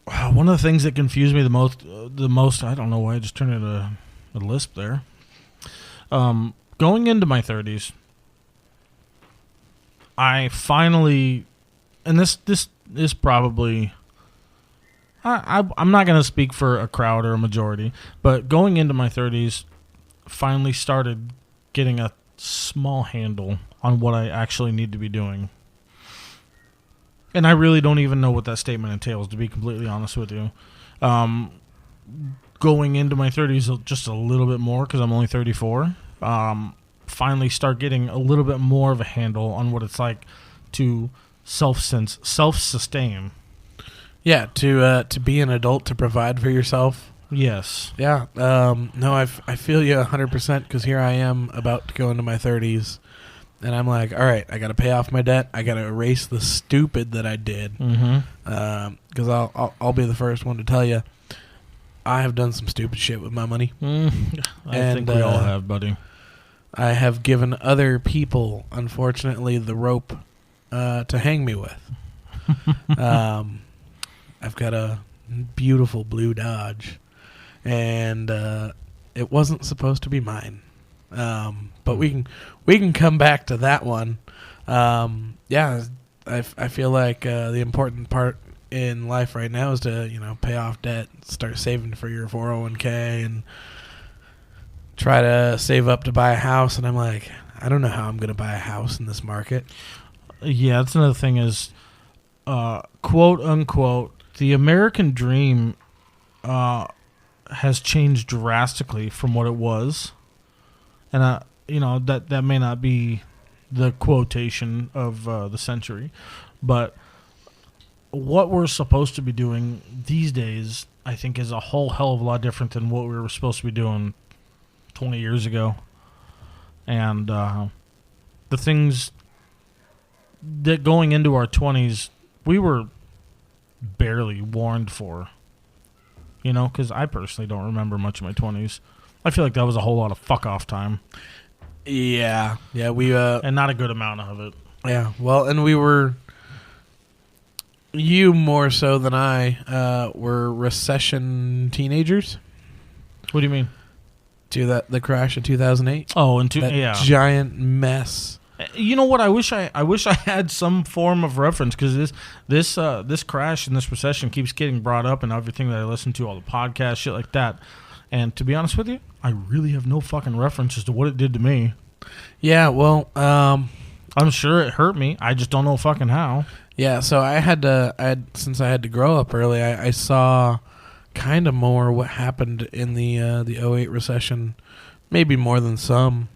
of the things that confused me the most, I don't know why I just turned into a lisp there. Going into my 30s, I finally, and this is probably, I'm not going to speak for a crowd or a majority, but going into my 30s, finally started getting a small handle on what I actually need to be doing. And I really don't even know what that statement entails, to be completely honest with you. Going into my 30s just a little bit more, because I'm only 34, finally start getting a little bit more of a handle on what it's like to self-sustain. Yeah, to be an adult, to provide for yourself. Yes. Yeah. No, I feel you 100%, because here I am about to go into my 30s, and I'm like, all right, I got to pay off my debt. I got to erase the stupid that I did. Because I'll be the first one to tell you, I have done some stupid shit with my money. I think we all have, buddy. I have given other people, unfortunately, the rope to hang me with. I've got a beautiful blue Dodge, and it wasn't supposed to be mine. But we can come back to that one. Yeah, I feel like the important part in life right now is to pay off debt, start saving for your 401k, and try to save up to buy a house. And I'm like, I don't know how I'm going to buy a house in this market. Yeah, that's another thing is, quote unquote, the American dream has changed drastically from what it was. And, that may not be the quotation of the century, but what we're supposed to be doing these days, I think, is a whole hell of a lot different than what we were supposed to be doing 20 years ago. And the things that going into our 20s, we were barely warned for. You know, because I personally don't remember much of my 20s. I feel like that was a whole lot of fuck off time. Yeah, we and not a good amount of it. Yeah, well, and we were, you more so than I, were recession teenagers. What do you mean? To the crash of 2008. Oh, that giant mess. You know what? I wish I had some form of reference, because this crash and this recession keeps getting brought up in everything that I listen to, all the podcasts, shit like that. And to be honest with you, I really have no fucking reference as to what it did to me. Yeah, well, I'm sure it hurt me. I just don't know fucking how. Yeah, so since I had to grow up early, I saw kind of more what happened in the 08 recession, maybe more than some.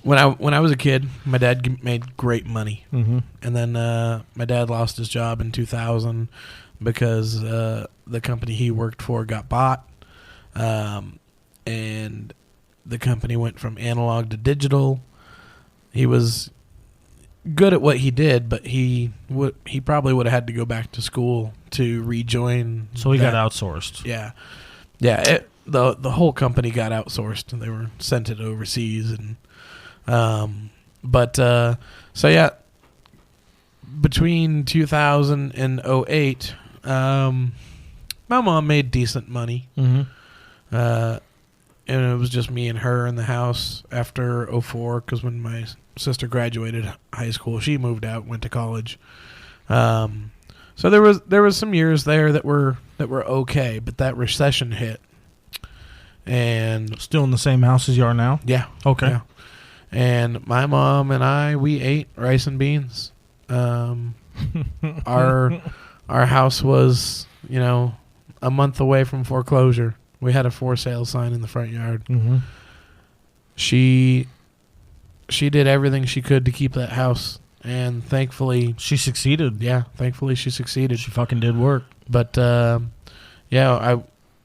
When I was a kid, my dad made great money, and then my dad lost his job in 2000 because the company he worked for got bought, and the company went from analog to digital. He was good at what he did, but he probably would have had to go back to school to rejoin. So he got outsourced. Yeah. The whole company got outsourced, and they were sent it overseas, and so yeah, between 2000 and 08, my mom made decent money. And it was just me and her in the house after 04, because when my sister graduated high school, she moved out, went to college. So there was some years there that were okay, but that recession hit. And still in the same house as you are now? Yeah. Okay. Yeah. And my mom and I, we ate rice and beans. Our house was, a month away from foreclosure. We had a for sale sign in the front yard. She did everything she could to keep that house, and thankfully she succeeded. Yeah, thankfully she succeeded. She fucking did work. But I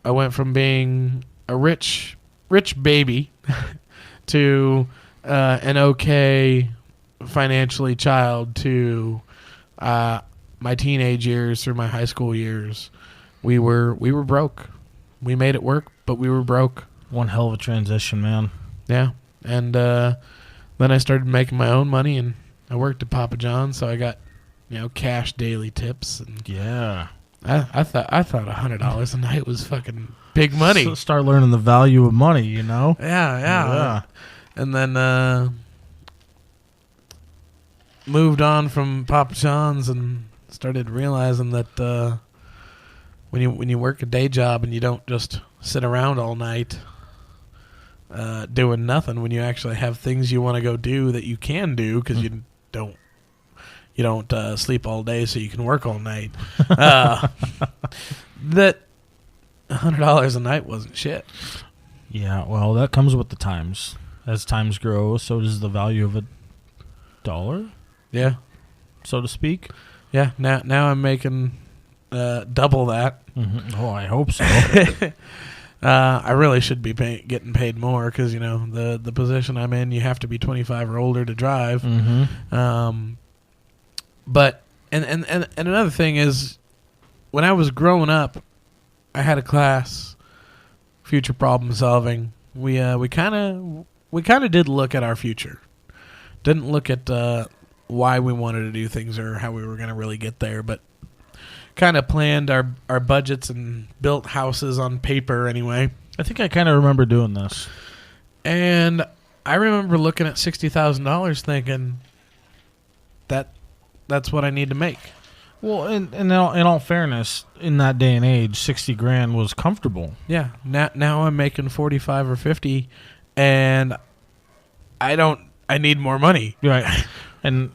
went from being a rich baby to an okay financially child to my teenage years through my high school years. We were broke. We made it work, but we were broke. One hell of a transition, man. Yeah. And then I started making my own money, and I worked at Papa John's, so I got, cash daily tips. And yeah. I thought $100 a night was fucking big money. So start learning the value of money, Yeah. And then moved on from Papa John's and started realizing that when you work a day job and you don't just sit around all night doing nothing, when you actually have things you want to go do that you can do because you don't sleep all day so you can work all night, that $100 a night wasn't shit. Yeah, well, that comes with the times. As times grow, so does the value of $1. Yeah, so to speak. Yeah. Now I'm making double that. Oh, I hope so. I really should be getting paid more because the position I'm in, you have to be 25 or older to drive. But and another thing is, when I was growing up, I had a class, future problem solving. We kind of did look at our future. Didn't look at why we wanted to do things or how we were going to really get there, but kind of planned our budgets and built houses on paper anyway. I think I kind of remember doing this. And I remember looking at $60,000 thinking that's what I need to make. Well, in all fairness, in that day and age, $60,000 was comfortable. Yeah. Now I'm making 45 or 50, and I need more money. Right. And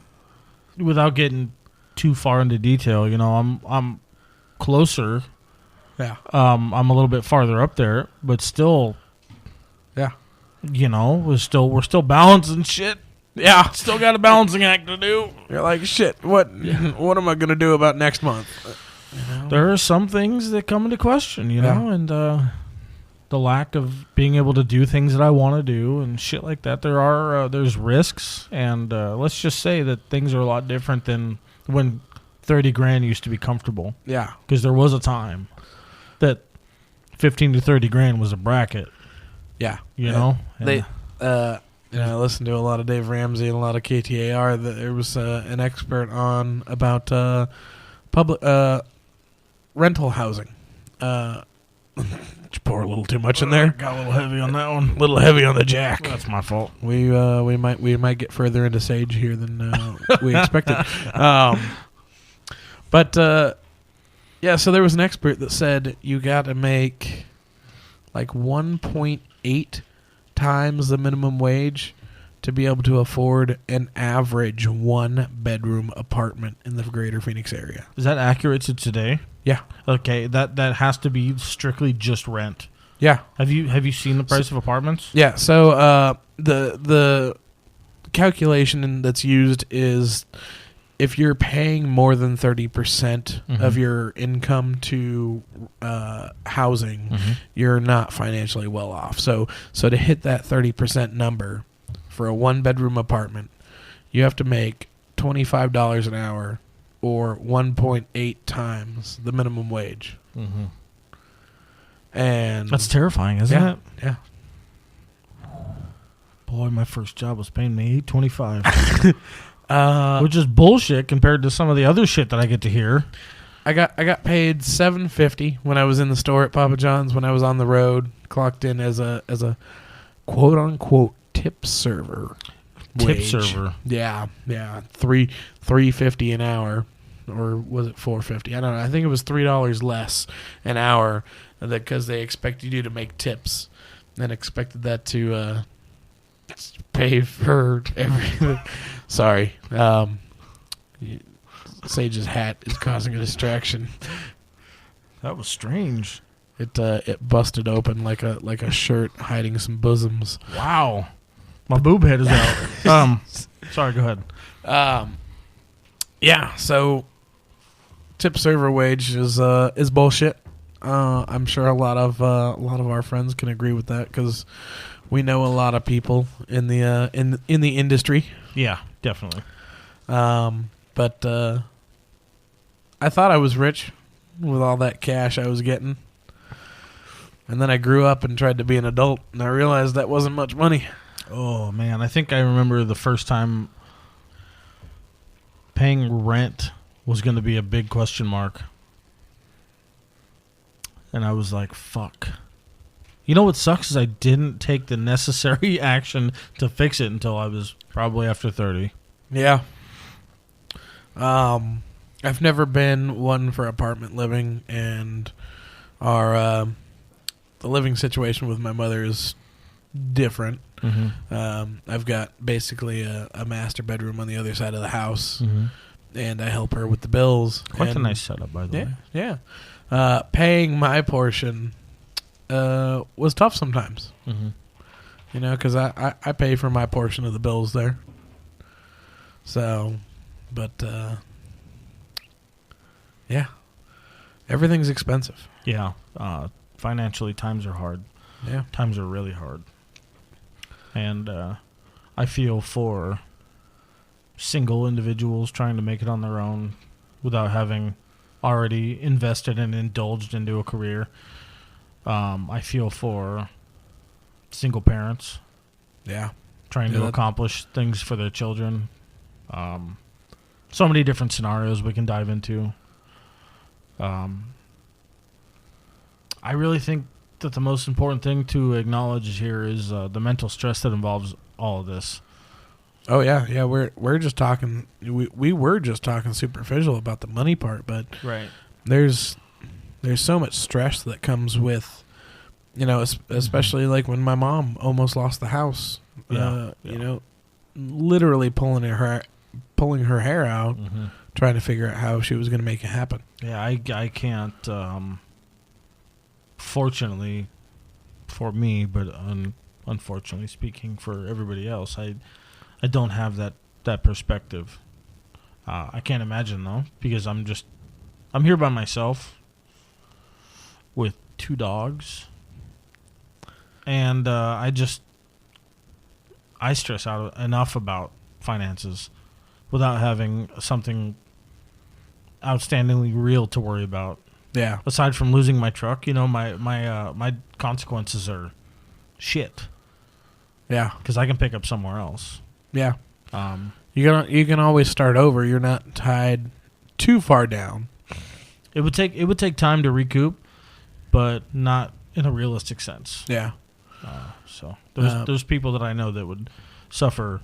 without getting too far into detail, I'm closer. Yeah. I'm a little bit farther up there, but still. Yeah. We're still balancing shit. Yeah. Still got a balancing act to do. You're like, shit, what am I going to do about next month? There are some things that come into question, and the lack of being able to do things that I want to do and shit like that. There's risks, and let's just say that things are a lot different than when $30,000 used to be comfortable. Yeah. Because there was a time that 15 to 30 grand was a bracket. Yeah. You know? They, I listened to a lot of Dave Ramsey and a lot of KTAR. That there was an expert on about public rental housing. Did you pour a little too much in there? Got a little heavy on that one. A little heavy on the jack. That's my fault. We might get further into Sage here than we expected. But so there was an expert that said you got to make like 1.8 times the minimum wage to be able to afford an average 1-bedroom apartment in the greater Phoenix area. Is that accurate to today? Yeah. Okay, that has to be strictly just rent. Yeah. Have you seen the price of apartments? Yeah. So the calculation that's used is if you're paying more than 30% of your income to housing, you're not financially well off. So to hit that 30% number for a 1-bedroom apartment, you have to make $25 an hour or 1.8 times the minimum wage. Mm-hmm. And that's terrifying, isn't it? Yeah. Boy, my first job was paying me $8.25, which is bullshit compared to some of the other shit that I get to hear. I got paid $7.50 when I was in the store at Papa John's. When I was on the road, clocked in as a quote unquote tip server. Tip server. Yeah. $3.50 an hour, or was it $4.50? I don't know. I think it was $3 less an hour because they expected you to make tips and expected that to pay for everything. Sorry. Sage's hat is causing a distraction. That was strange. It busted open like a shirt hiding some bosoms. Wow. My boob head is out. Sorry, go ahead. Yeah, so tip server wage is bullshit. I'm sure a lot of our friends can agree with that because we know a lot of people in the industry. Yeah, definitely. But I thought I was rich with all that cash I was getting. And then I grew up and tried to be an adult, and I realized that wasn't much money. Oh, man. I think I remember the first time paying rent was going to be a big question mark. And I was like, fuck. You know what sucks is I didn't take the necessary action to fix it until I was probably after 30. Yeah. I've never been one for apartment living, and the living situation with my mother is different. Mm-hmm. I've got basically a master bedroom on the other side of the house, and I help her with the bills. Quite a nice setup, by the way. Yeah. Paying my portion was tough sometimes. Mm-hmm. You know, because I pay for my portion of the bills there. So, but yeah, everything's expensive. Yeah, financially, times are hard. Yeah, times are really hard. And I feel for single individuals trying to make it on their own without having already invested and indulged into a career. I feel for single parents. Yeah. Trying to accomplish things for their children. So many different scenarios we can dive into. I really think that the most important thing to acknowledge here is the mental stress that involves all of this. Oh yeah. We're just talking. We were just talking superficial about the money part, but right. There's so much stress that comes with, you know, especially like when my mom almost lost the house. You know, literally pulling her hair out, trying to figure out how she was going to make it happen. Yeah, I can't. Fortunately, for me, but unfortunately speaking for everybody else, I don't have that perspective. I can't imagine though, because I'm here by myself with 2 dogs, and I stress out enough about finances without having something outstandingly real to worry about. Yeah. Aside from losing my truck, my consequences are shit. Yeah. Because I can pick up somewhere else. Yeah. You can always start over. You're not tied too far down. It would take time to recoup, but not in a realistic sense. Yeah. So there's people that I know that would suffer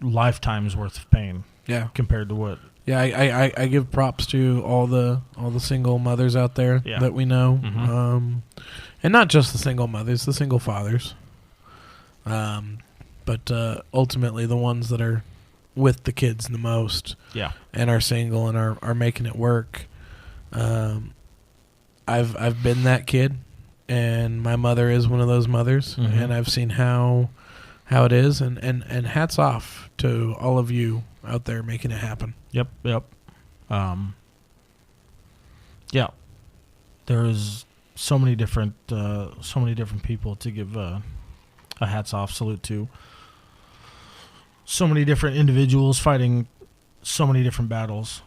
lifetimes worth of pain. Yeah. Compared to what. Yeah, I give props to all the single mothers out there that we know, and not just the single mothers, the single fathers, but ultimately the ones that are with the kids the most, and are single and are making it work. I've been that kid, and my mother is one of those mothers, and I've seen how it is, and hats off to all of you out there making it happen. Yep. Yeah. There's so many different people to give a hats off salute to. So many different individuals fighting so many different battles,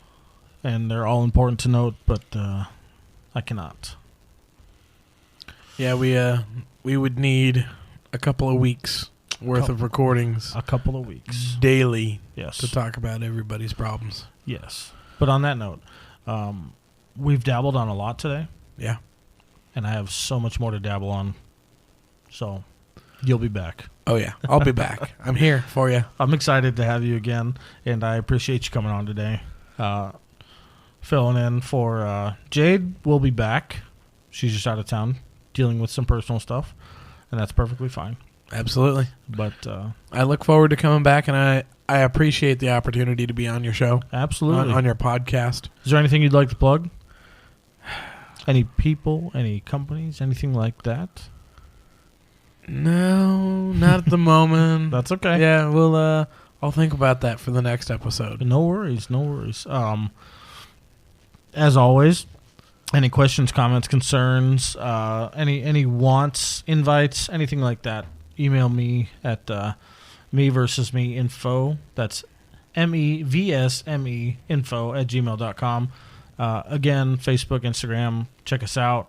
and they're all important to note, but I cannot. Yeah, we would need a couple of weeks worth of recordings. A couple of weeks. Daily. Yes. To talk about everybody's problems. Yes. But on that note, we've dabbled on a lot today. Yeah. And I have so much more to dabble on. So you'll be back. Oh, yeah. I'll be back. I'm here for you. I'm excited to have you again, and I appreciate you coming on today. Filling in for Jade will be back. She's just out of town dealing with some personal stuff, and that's perfectly fine. Absolutely. But I look forward to coming back, and I appreciate the opportunity to be on your show. Absolutely. On your podcast. Is there anything you'd like to plug? Any people, any companies, anything like that? No, not at the moment. That's okay. Yeah, I'll think about that for the next episode. No worries. As always, any questions, comments, concerns, any wants, invites, anything like that, email me at meversusmeinfo. That's MEVSME info@gmail.com. Again, Facebook, Instagram, check us out.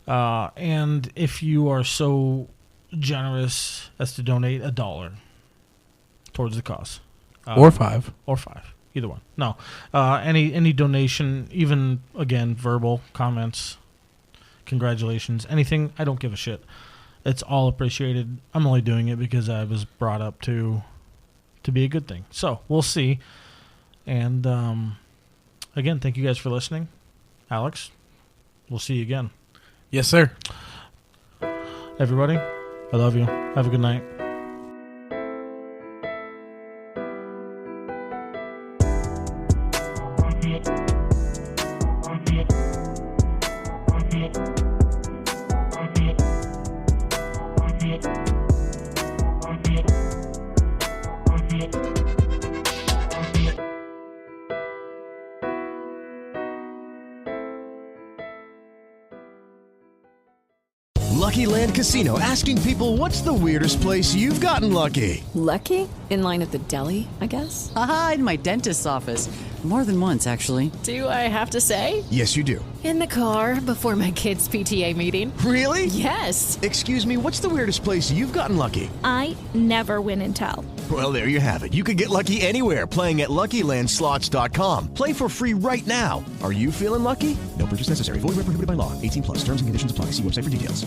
And if you are so generous as to donate $1 towards the cause. Or $5. Or $5. Either one. No. Any donation, even, again, verbal comments, congratulations, anything, I don't give a shit. It's all appreciated. I'm only doing it because I was brought up to be a good thing. So, we'll see. And, again, thank you guys for listening. Alex, we'll see you again. Yes, sir. Everybody, I love you. Have a good night. Lucky Land Casino, asking people, what's the weirdest place you've gotten lucky? Lucky? In line at the deli, I guess? Aha, in my dentist's office. More than once, actually. Do I have to say? Yes, you do. In the car before my kids' PTA meeting. Really? Yes. Excuse me, what's the weirdest place you've gotten lucky? I never win and tell. Well, there you have it. You can get lucky anywhere, playing at LuckyLandSlots.com. Play for free right now. Are you feeling lucky? No purchase necessary. Void where prohibited by law. 18+. Terms and conditions apply. See website for details.